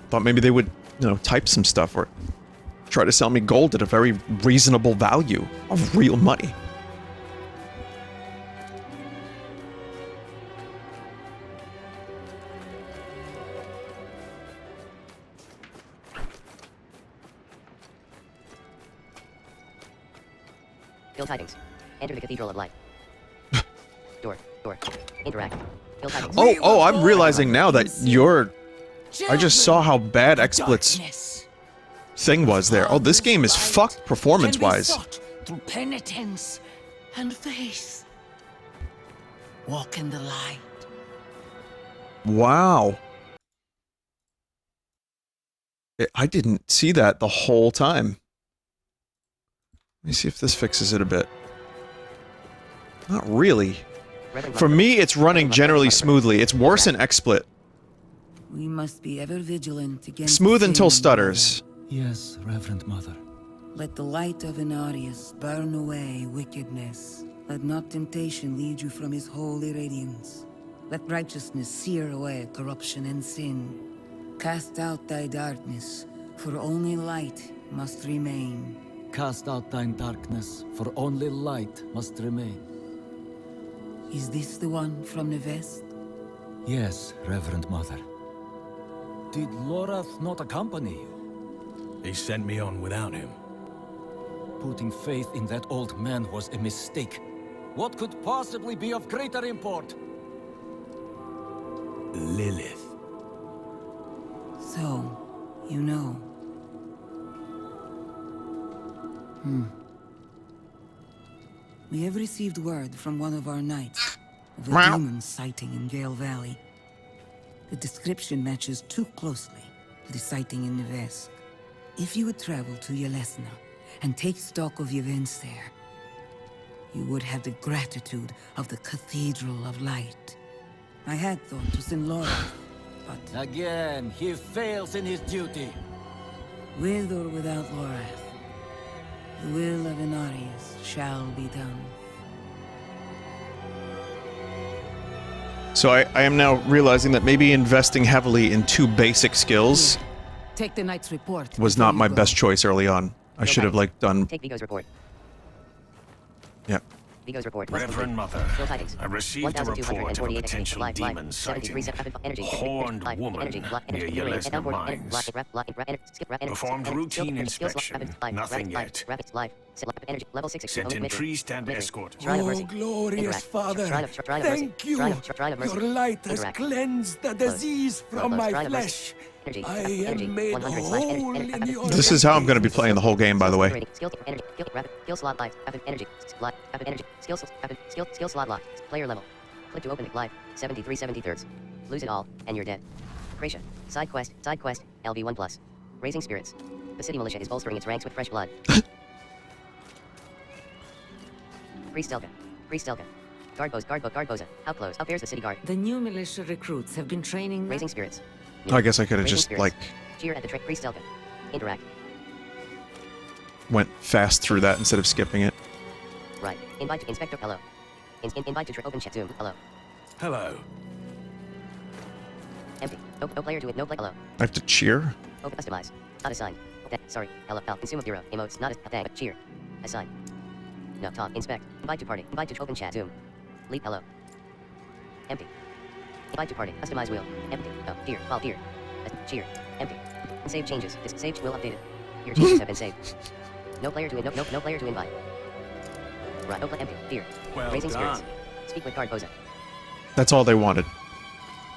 thought maybe they would, type some stuff or try to sell me gold at a very reasonable value of real money. Kill tidings. Enter the Cathedral of Light. Door. Interact. Kill tidings. Oh, I'm realizing now that I just saw how bad XSplit's thing was there. Oh, this game is fucked performance-wise. Through penitence and faith. Walk in the light. Wow. I didn't see that the whole time. Let me see if this fixes it a bit. Not really. For me, it's running generally smoothly. It's worse in XSplit. We must be ever vigilant against Smooth until sin, stutters. Yes, Reverend Mother. Let the light of Inarius burn away wickedness. Let not temptation lead you from his holy radiance. Let righteousness sear away corruption and sin. Cast out thy darkness, for only light must remain. Cast out thine darkness, for only light must remain. Is this the one from the west? Yes, Reverend Mother. Did Lorath not accompany you? He sent me on without him. Putting faith in that old man was a mistake. What could possibly be of greater import? Lilith. So, you know. We have received word from one of our knights of a demon sighting in Gale Valley. The description matches too closely to the sighting in Nevesk. If you would travel to Yelesna and take stock of the events there, you would have the gratitude of the Cathedral of Light. I had thought to send Laura, but... Again, he fails in his duty. With or without Lorath, the will of Inarius shall be done. So I am now realizing that maybe investing heavily in 2 basic skills Take the knight's report. was not my best choice early on. I should have, like, done... Take Vigo's report. Yeah. Vigo's report. Reverend Mother, I received a report of a potential demon sighting. A horned woman near Yelesna Mines. Performed routine inspection. Nothing yet. Sent in priest and escort. Oh, glorious Father, thank you. Your light has cleansed the disease from my flesh. I am made whole in your... This is how I'm going to be playing the whole game, by the way. Skill slot life. Energy. Skill slot lock. Player level. Click to open it live. 73/73. Lose it all, and you're dead. Gracia. Side quest. LV1+. Raising spirits. The city militia is bolstering its ranks with fresh blood. Priest Elka. Guard Boza. How close? How fares the city guard? The new militia recruits have been training... Raising spirits. I guess I could have Raising just, spirits. like... Cheer at the trick. Priest Elka. Interact. went fast through that instead of skipping it. Right. Invite to Inspector. Hello. Invite to open chat. Zoom. Hello. Hello. Empty. No player to it. No play. Hello. I have to cheer? Open customize. Not assigned. Sorry. Hello. Consume 0. Emotes. Not a thank. Cheer. Assign. No. Talk. Inspect. Invite to party. Invite to open chat. Zoom. Leap. Hello. Empty. Invite to party. Customize wheel. Empty. Oh. Dear. Well. Dear. Cheer. Empty. Save changes. This saved will updated. Your changes have been saved. No player to no player to invite. Right. Open empty. Dear. Well Raising done. spirits. Speak with guard Boza. That's all they wanted.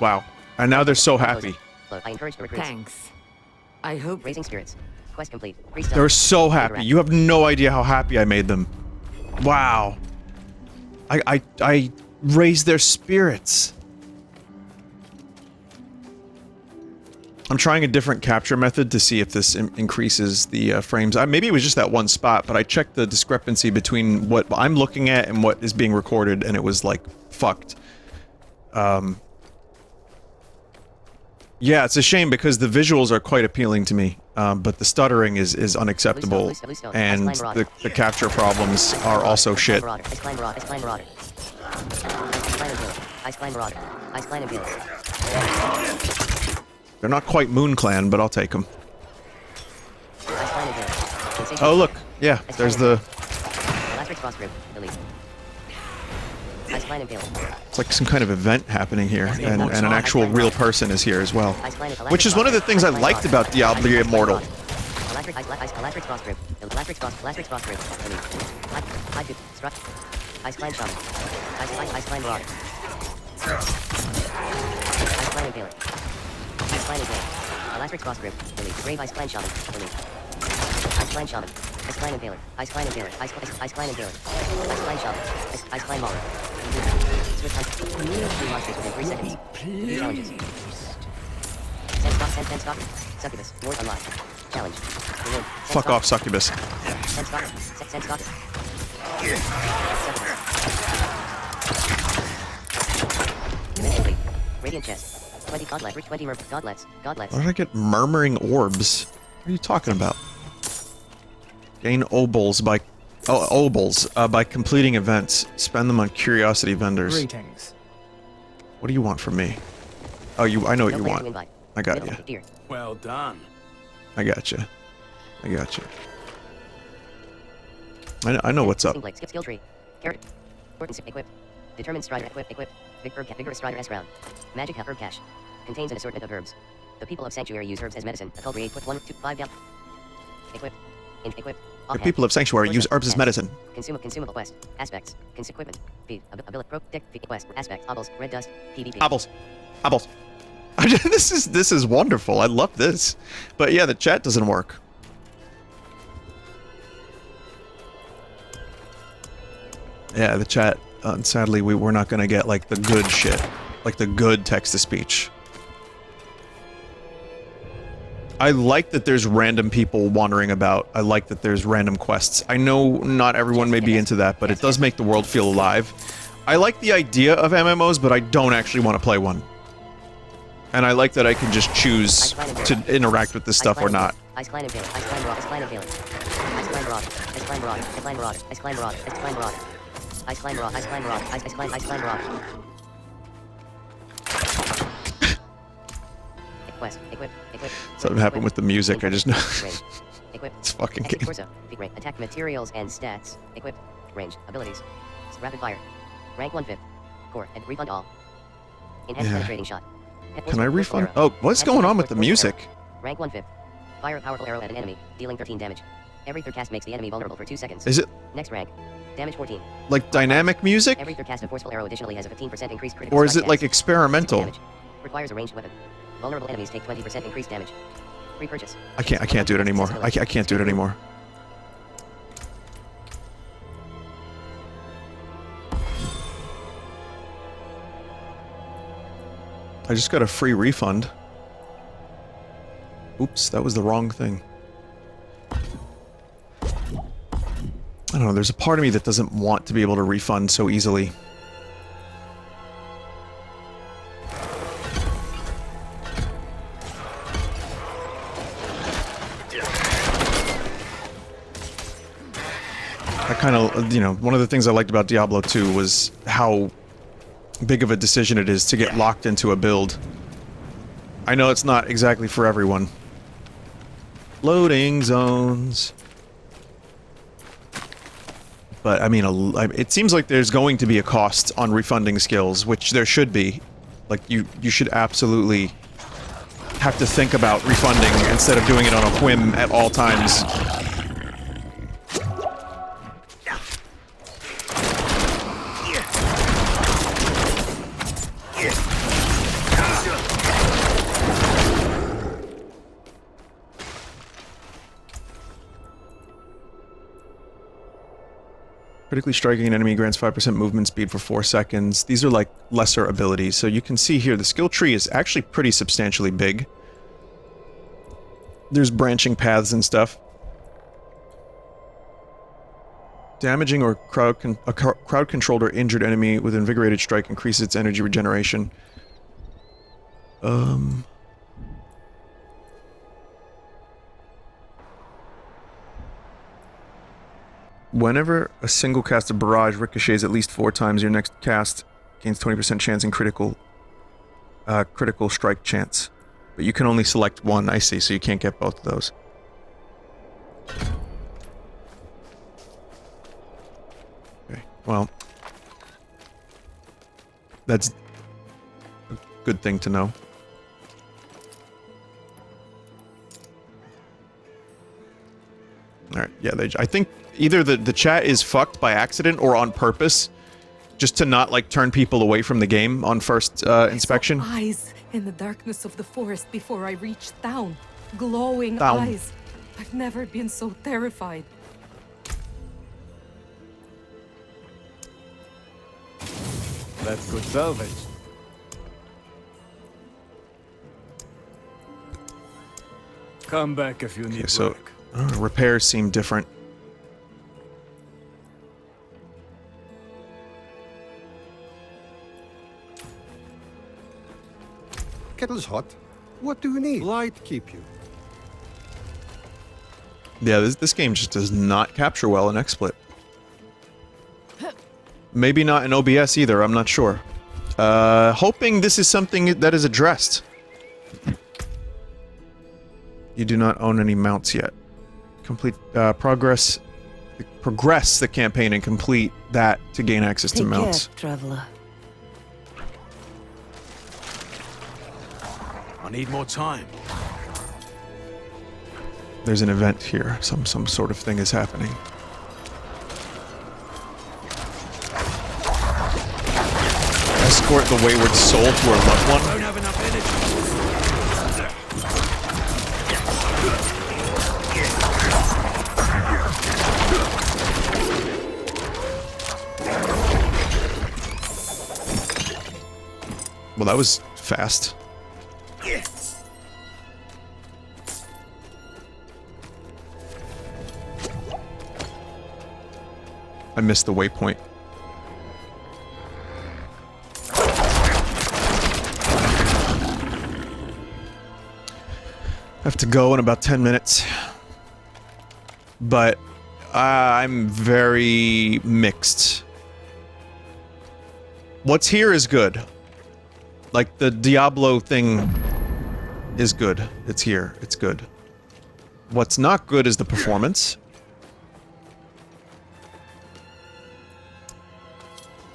Wow. And now they're so happy. I encourage the recruits. Thanks. I hope... Raising spirits. Quest complete. They're so happy. You have no idea how happy I made them. Wow. I raised their spirits. I'm trying a different capture method to see if this increases the frames. Maybe it was just that one spot, but I checked the discrepancy between what I'm looking at and what is being recorded, and it was, like, fucked. Yeah, it's a shame because the visuals are quite appealing to me, but the stuttering is unacceptable, and the capture problems are also shit. They're not quite Moon Clan, but I'll take them. Oh, look. Yeah, there's the... It's like some kind of event happening here, and an actual real person is here as well. Which is one of the things I liked about Diablo Immortal. Electric Cross Group, release. Brave Ice Clan Shaman, release. Ice Clan Shaman, Ice Clan Impaler, Ice Clan Impaler, Ice Clan Impaler, Ice Clan Shaman, Ice Clan Mara. Swift Hunt, 3 monsters within 3 seconds. New challenges. Send stock, Succubus, Wars Unlocked. Challenge. Reward. Fuck off, Succubus. Send stock. Succubus. Radiant chest. 20 godlets, 20 godlets. Why did I get murmuring orbs? What are you talking about? Gain obols by... Oh, obols. By completing events. Spend them on curiosity vendors. Greetings. What do you want from me? Oh, I know what you want. I got you. Well done. I got you. I got you. I know what's up. Skip skill tree. Character. Equip. Determined Strider. Equip. Vigorous Strider S round. Magic herb cache. Contains an assortment of herbs. The people of Sanctuary use herbs as medicine. Appropriate equip 1, 2, 5 down. Equip. Equip. The people of Sanctuary use herbs as medicine. Consumable quest. Aspects. Equipment. Feed. Ability. Pro. Dick. Quest. Aspects. Obbles. Red dust. PvP. Obbles. Obbles. This is wonderful. I love this. But yeah, the chat doesn't work. Yeah, the chat. Sadly, we're not gonna get like the good shit, like the good text-to-speech. I like that there's random people wandering about. I like that there's random quests. I know not everyone may be into that, but it does make the world feel alive. I like the idea of MMOs, but I don't actually want to play one. And I like that I can just choose to interact with this stuff or not. Ice climb and Ice climb rock. Ice climb and Ice climb rock. Ice climb rock. Ice climb rock. Ice climb rock. Ice climb rock. Ice climb rock. Ice climb rock. Ice climb rock. Equip. Something happened with the music, I just know. It's fucking game. Attack materials and stats. Equip. Range. Abilities. Rapid fire. Rank 1/5. Core. And refund all. Enhanced penetrating shot. Can I refund? Oh, what's going on with the music? Rank 1/5. Fire a powerful arrow at an enemy, dealing 13 damage. Every third cast makes the enemy vulnerable for 2 seconds. Is it? Next rank. Damage 14. Like dynamic music? Every third cast of forceful arrow additionally has a 15% increased critical Or is it strike like chance. experimental? Requires a ranged weapon. Vulnerable enemies take 20% increased damage. Free purchase. I can't do it anymore. I can't do it anymore. I just got a free refund. Oops, that was the wrong thing. I don't know, there's a part of me that doesn't want to be able to refund so easily. I kind of, you know, one of the things I liked about Diablo 2 was how big of a decision it is to get locked into a build. I know it's not exactly for everyone. Loading zones. But, I mean, it seems like there's going to be a cost on refunding skills, which there should be. Like, you should absolutely have to think about refunding instead of doing it on a whim at all times. Critically striking an enemy grants 5% movement speed for 4 seconds. These are like lesser abilities, so you can see here the skill tree is actually pretty substantially big. There's branching paths and stuff. Damaging or crowd-controlled or injured enemy with invigorated strike increases its energy regeneration. Whenever a single cast of barrage ricochets at least 4 times, your next cast gains 20% chance in critical strike chance. But you can only select one, I see, so you can't get both of those. Okay, well, that's a good thing to know. Alright, yeah, I think either the chat is fucked by accident or on purpose, just to not, like, turn people away from the game on first inspection. I saw eyes in the darkness of the forest before I reached town. Glowing Down. eyes. I've never been so terrified. That's good salvage. Come back if you need work. Repairs seem different. Kettle's hot. What do you need? Light keep you. Yeah, this game just does not capture well in XSplit. Maybe not in OBS either, I'm not sure. Hoping this is something that is addressed. You do not own any mounts yet. Complete progress the campaign and complete that to gain access to mounts. Traveler. need more time. There's an event here. Some sort of thing is happening. Escort the wayward soul to her loved one. Don't have enough energy. Well, that was fast. I missed the waypoint. I have to go in about 10 minutes. But I'm very mixed. What's here is good. Like, the Diablo thing is good. It's here. It's good. What's not good is the performance.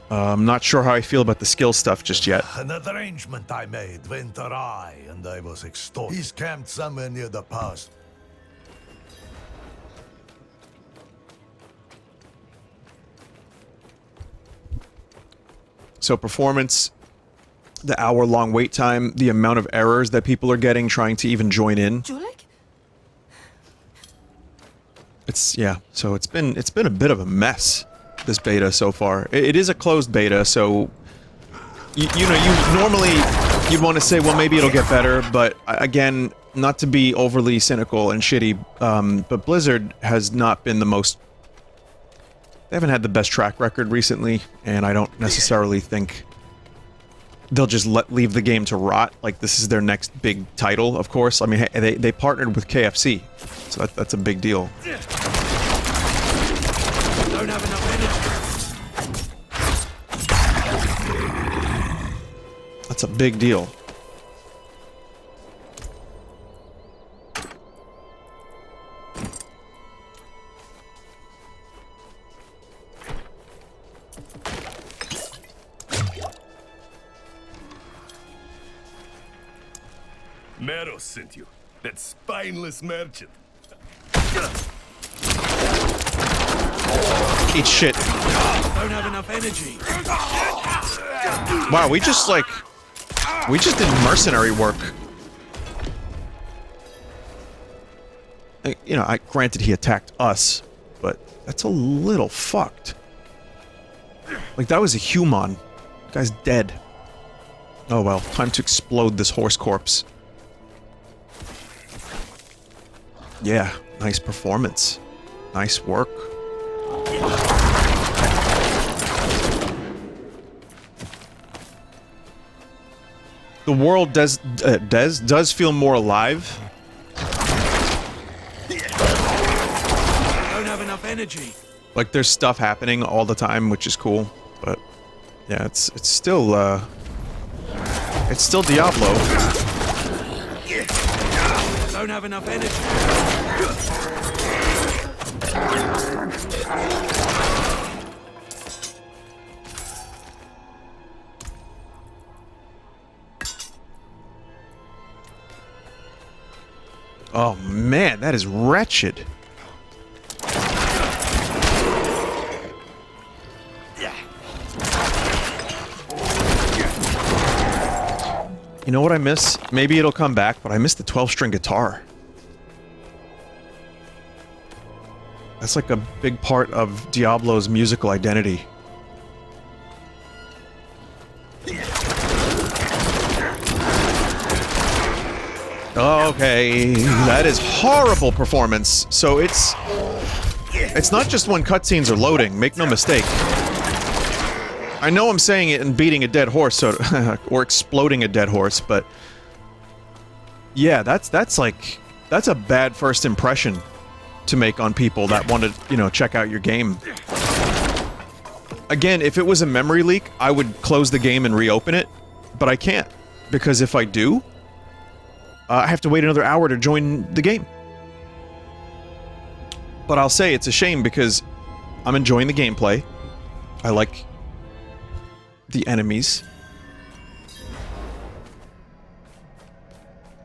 I'm not sure how I feel about the skill stuff just yet. An arrangement I made went awry, and I was extorted. He's camped somewhere near the pass. So performance, the hour-long wait time, the amount of errors that people are getting trying to even join in. Yeah, so it's been a bit of a mess, this beta so far. It is a closed beta, so you normally you'd want to say, well, maybe it'll get better, but again, not to be overly cynical and shitty, but Blizzard has not been the most. They haven't had the best track record recently, and I don't necessarily think they'll just leave the game to rot. Like, this is their next big title, of course. I mean, hey, they partnered with KFC, so that's a big deal. Don't have enough energy. That's a big deal. Meros sent you. That spineless merchant. Eat shit. Don't have enough energy. Wow, we just did mercenary work. You know, granted he attacked us, but that's a little fucked. Like, that was a human. The guy's dead. Oh well, time to explode this horse corpse. Yeah, nice performance. Nice work. The world does feel more alive. Don't have enough energy. Like, there's stuff happening all the time, which is cool. But yeah, it's still Diablo. Don't have enough energy. Oh man, that is wretched. You know what I miss? Maybe it'll come back, but I miss the 12-string guitar. That's like a big part of Diablo's musical identity. Okay, that is horrible performance. So it's not just when cutscenes are loading, make no mistake. I know I'm saying it and beating a dead horse, so or exploding a dead horse, but yeah, that's a bad first impression to make on people that want to, you know, check out your game. Again, if it was a memory leak, I would close the game and reopen it, but I can't, because if I do, I have to wait another hour to join the game. But I'll say it's a shame because I'm enjoying the gameplay. I like the enemies.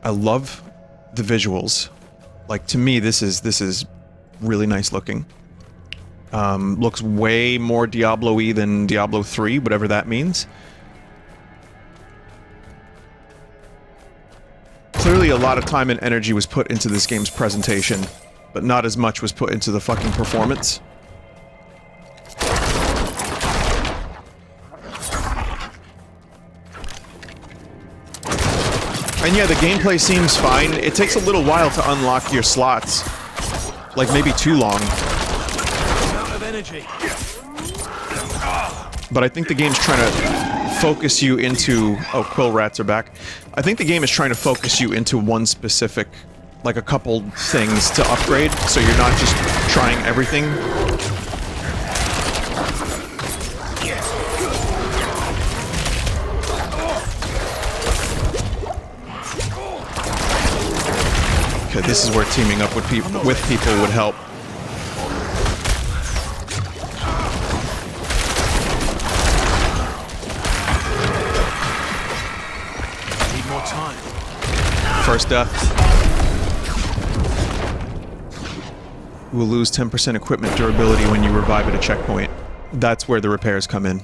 I love the visuals. Like, to me, this is really nice looking. Looks way more Diablo-y than Diablo 3, whatever that means. Clearly a lot of time and energy was put into this game's presentation, but not as much was put into the fucking performance. And yeah, the gameplay seems fine. It takes a little while to unlock your slots. Like, maybe too long. But I think the game's trying to focus you into... Oh, quill rats are back. I think the game is trying to focus you into one specific... like a couple things to upgrade, so you're not just trying everything. Okay, this is where teaming up with people would help. Need more time. First death. You will lose 10% equipment durability when you revive at a checkpoint. That's where the repairs come in.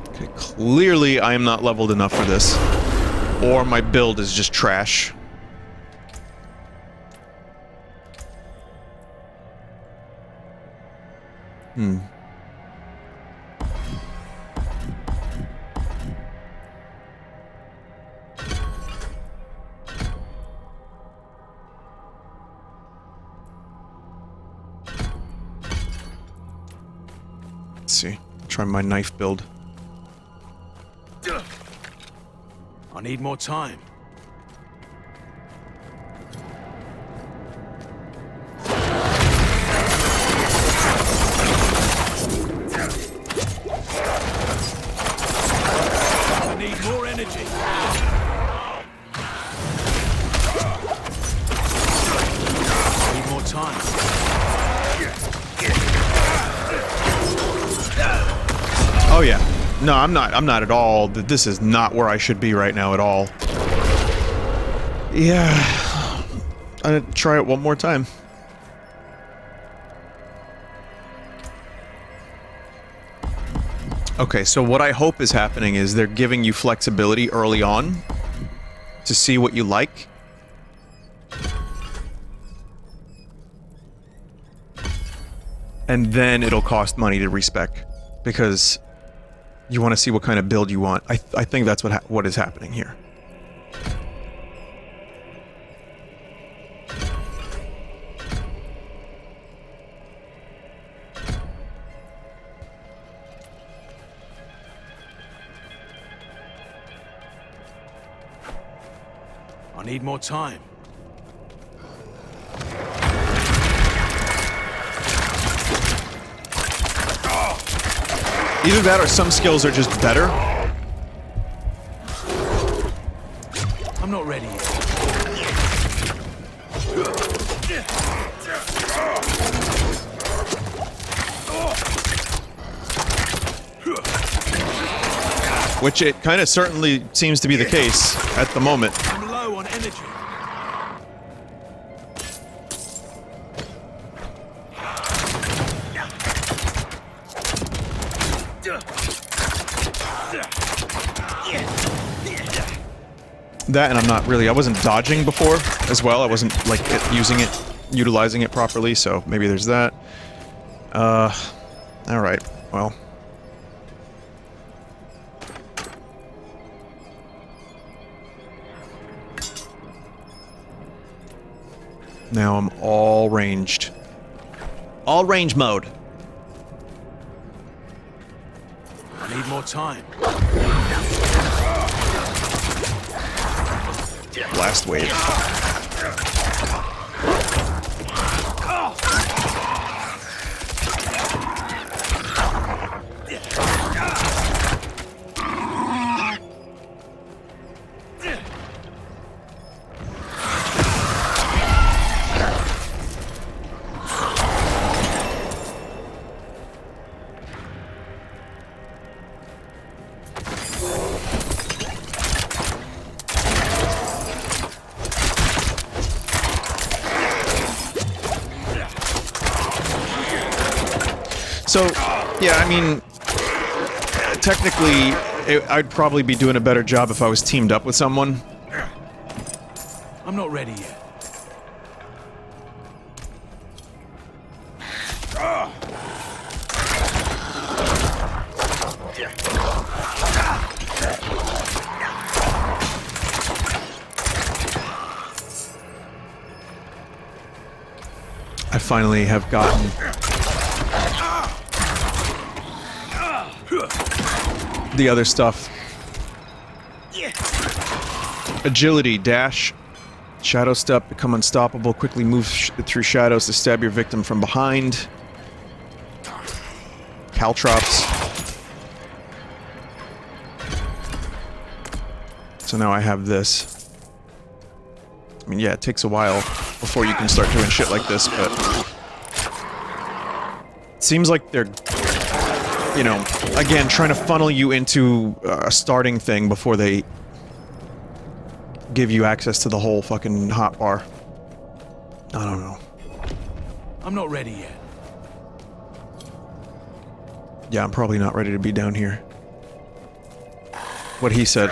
Okay, clearly I am not leveled enough for this. Or my build is just trash. Let's see. Try my knife build. I need more time. I need more energy. I need more time. Oh yeah. No, I'm not at all. This is not where I should be right now at all. Yeah. I'm gonna try it one more time. Okay, so what I hope is happening is they're giving you flexibility early on to see what you like. And then it'll cost money to respec, because you want to see what kind of build you want. I think that's what is happening here. I need more time. Either that or some skills are just better. I'm not ready yet. Which it kind of certainly seems to be the case at the moment. I'm low on energy. That, and I wasn't dodging before as well. I wasn't, like, utilizing it properly, so maybe there's that. Alright, well. Now I'm all ranged. All range mode. I need more time. Blast wave. So, yeah, I mean, technically, I'd probably be doing a better job if I was teamed up with someone. I'm not ready yet. I finally have gotten the other stuff. Agility, dash, shadow step, become unstoppable, quickly move through shadows to stab your victim from behind. Caltrops. So now I have this. I mean, yeah, it takes a while before you can start doing shit like this, but it seems like they're, you know, again, trying to funnel you into a starting thing before they give you access to the whole fucking hotbar. I don't know. I'm not ready yet. Yeah, I'm probably not ready to be down here. What he said.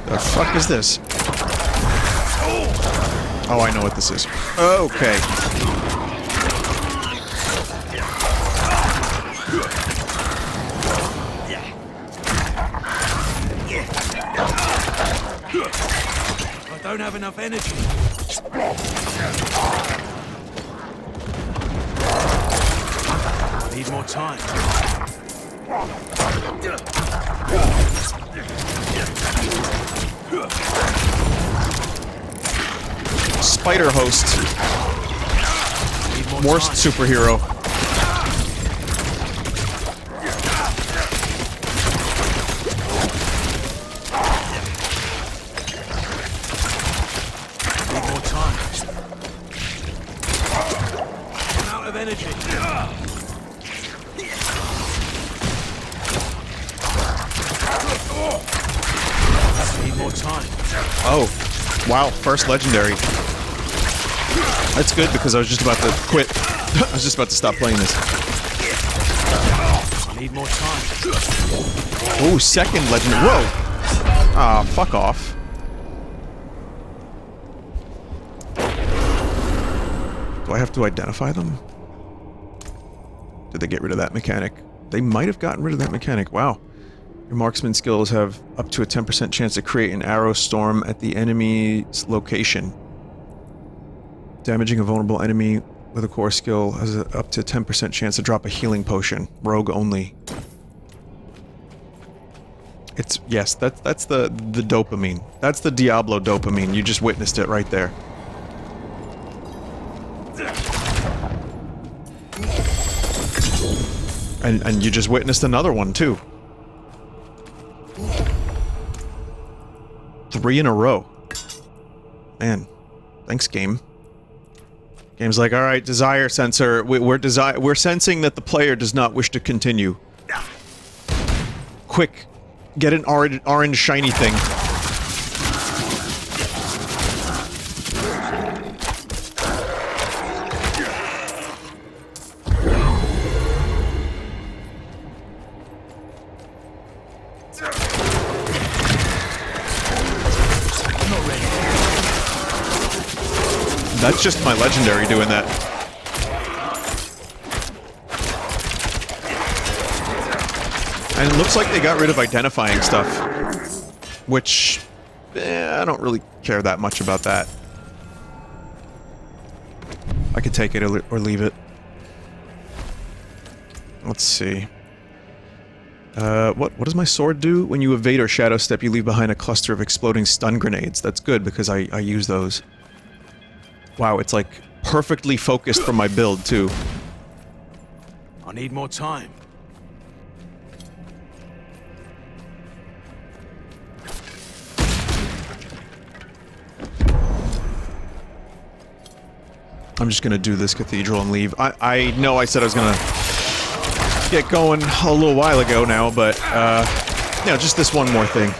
The fuck is this? Oh, I know what this is. Okay. I don't have enough energy. I need more time. Spider host. Worst superhero. Need more time. I'm out of energy. Need more time. Oh. Wow, first legendary. That's good because I was just about to quit. I was just about to stop playing this. I need more time. Oh, second legendary. Whoa! Ah, fuck off. Do I have to identify them? Did they get rid of that mechanic? They might have gotten rid of that mechanic. Wow. Your marksman skills have up to a 10% chance to create an arrow storm at the enemy's location. Damaging a vulnerable enemy with a core skill has up to 10% chance to drop a healing potion. Rogue only. It's, yes, that's the dopamine. That's the Diablo dopamine. You just witnessed it right there. And you just witnessed another one too. 3 in a row. Man, thanks game. Game's like, all right, desire sensor. We're sensing that the player does not wish to continue. Quick, get an orange shiny thing. That's just my legendary doing that. And it looks like they got rid of identifying stuff. Which, I don't really care that much about that. I could take it or leave it. Let's see. What does my sword do? When you evade or shadow step, you leave behind a cluster of exploding stun grenades. That's good because I use those. Wow, it's like perfectly focused for my build, too. I need more time. I'm just gonna do this cathedral and leave. I know I said I was gonna get going a little while ago now, but, yeah, just this one more thing.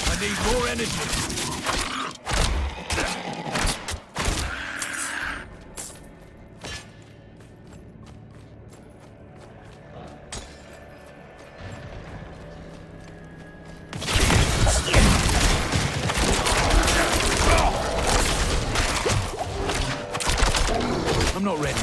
I need more energy. I'm not ready.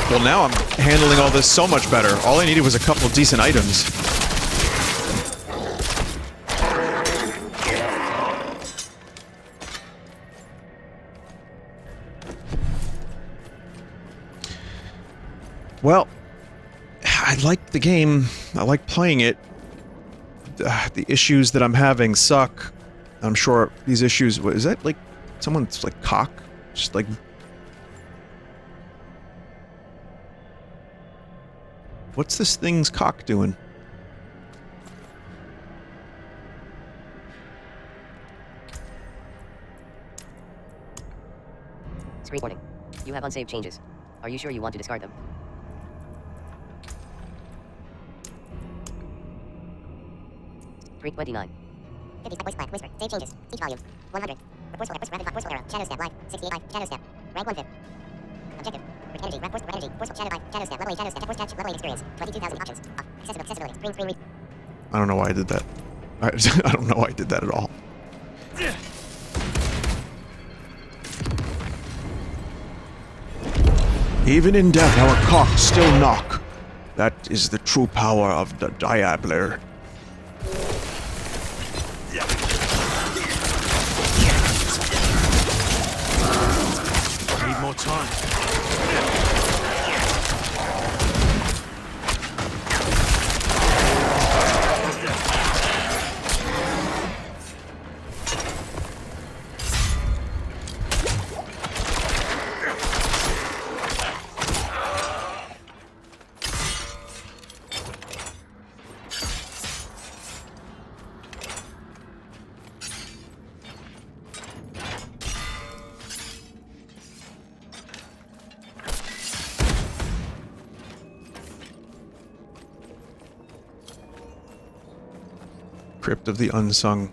Well, now I'm handling all this so much better. All I needed was a couple of decent items. Well, I like the game. I like playing it. The issues that I'm having suck. I'm sure these issues... What, is that like someone's like cock? Just like... What's this thing's cock doing? Screen warning. You have unsaved changes. Are you sure you want to discard them? Screen 29. 50 voice clap, whisper, save changes. Speech volume. 100. Forceful arrow. Shadow step life. 68 life. Shadow step. Rank 1/5. Objective. Energy. Forceful energy. Forceful shadow life. Shadow step. Level 8 shadow step. Force touch. Level 8 experience. 22,000 options. Off. Accessibility. Screen read. I don't know why I did that. I don't know why I did that at all. Even in death, our cocks still knock. That is the true power of the Diablo. Need more time. Crypt of the Unsung.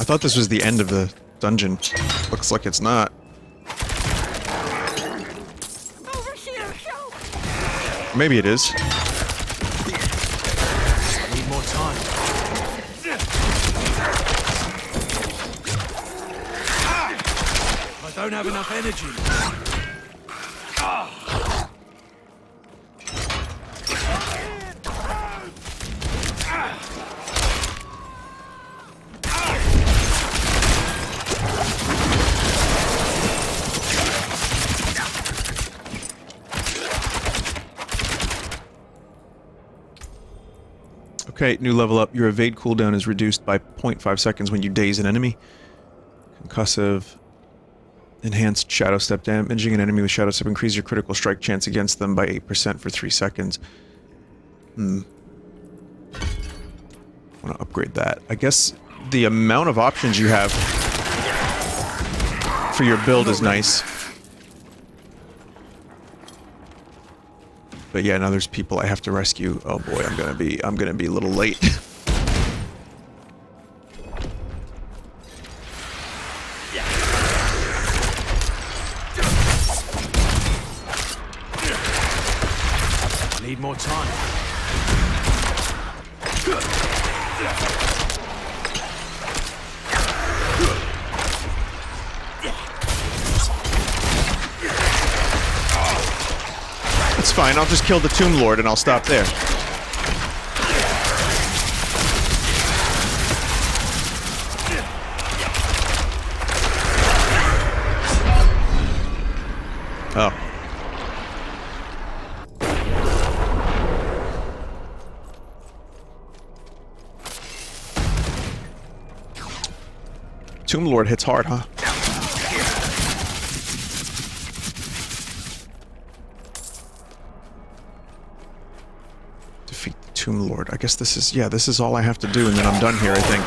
I thought this was the end of the dungeon. Looks like it's not. Over here, help! Maybe it is. Need more time. I don't have enough energy. Okay, new level up. Your evade cooldown is reduced by 0.5 seconds when you daze an enemy. Concussive. Enhanced shadow step. Damaging an enemy with shadow step increases your critical strike chance against them by 8% for 3 seconds. I want to upgrade that. I guess the amount of options you have for your build is nice. But yeah, now there's people I have to rescue. Oh boy, I'm gonna be a little late. Need more time. It's fine, I'll just kill the Tomb Lord and I'll stop there. Oh. Tomb Lord hits hard, huh? Tomb Lord. I guess this is, yeah, this is all I have to do, and then I'm done here, I think.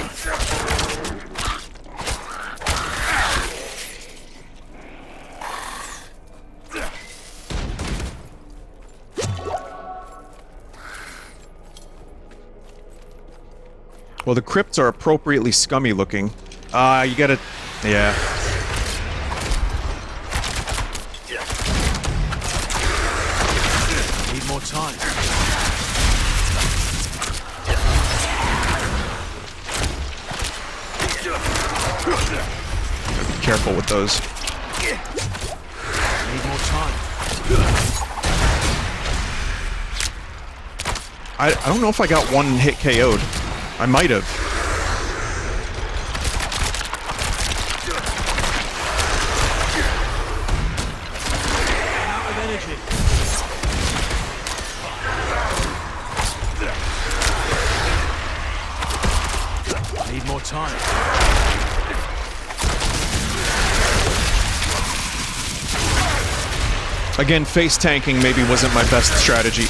Well, the crypts are appropriately scummy looking. You gotta... yeah. Need more time. Be careful with those. Need more time. I don't know if I got one hit KO'd. I might have. Out of energy. Need more time. Again, face tanking maybe wasn't my best strategy.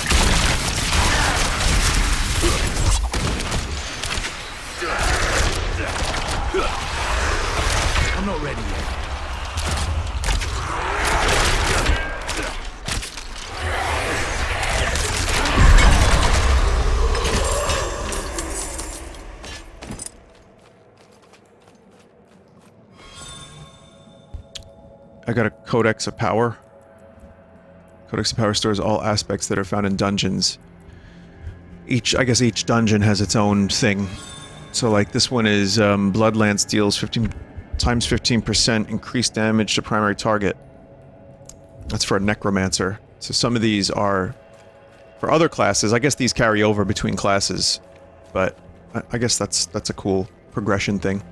I'm not ready yet. I got a Codex of Power. Codex of Power stores all aspects that are found in dungeons. I guess each dungeon has its own thing. So like this one is Bloodlance deals 15% increased damage to primary target. That's for a Necromancer. So some of these are for other classes. I guess these carry over between classes, but I guess that's a cool progression thing.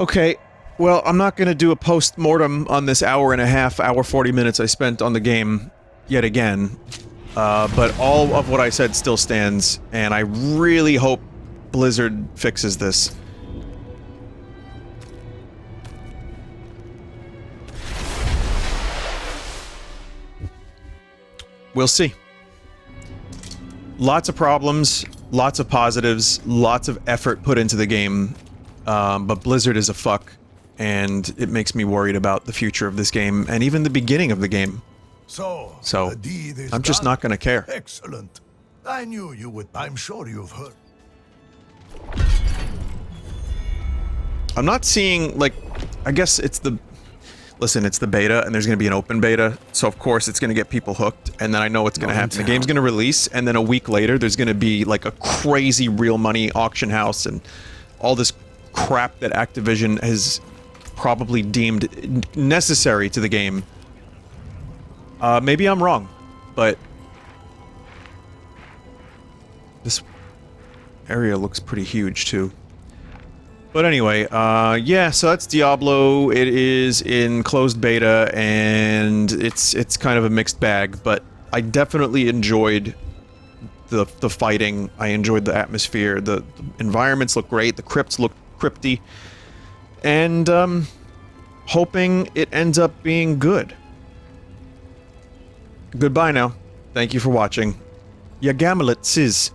Okay, well, I'm not gonna do a post-mortem on this hour and a half, hour 40 minutes I spent on the game yet again. But all of what I said still stands, and I really hope Blizzard fixes this. We'll see. Lots of problems, lots of positives, lots of effort put into the game. But Blizzard is a fuck, and it makes me worried about the future of this game, and even the beginning of the game. So So, the deed is I'm just done. not gonna care. Excellent. I knew you would. I'm sure you've heard. I'm not seeing, like, I guess it's the... Listen, it's the beta, and there's gonna be an open beta, so of course it's gonna get people hooked, and then I know what's gonna happen. The game's gonna release, and then a week later there's gonna be, like, a crazy real money auction house, and all this crap that Activision has probably deemed necessary to the game. Maybe I'm wrong, but this area looks pretty huge too. But anyway, yeah, so that's Diablo. It is in closed beta, and it's kind of a mixed bag, but I definitely enjoyed the fighting. I enjoyed the atmosphere. The environments look great. The crypts look crypty, and hoping it ends up being good. Goodbye now. Thank you for watching. Ya Gamlet says.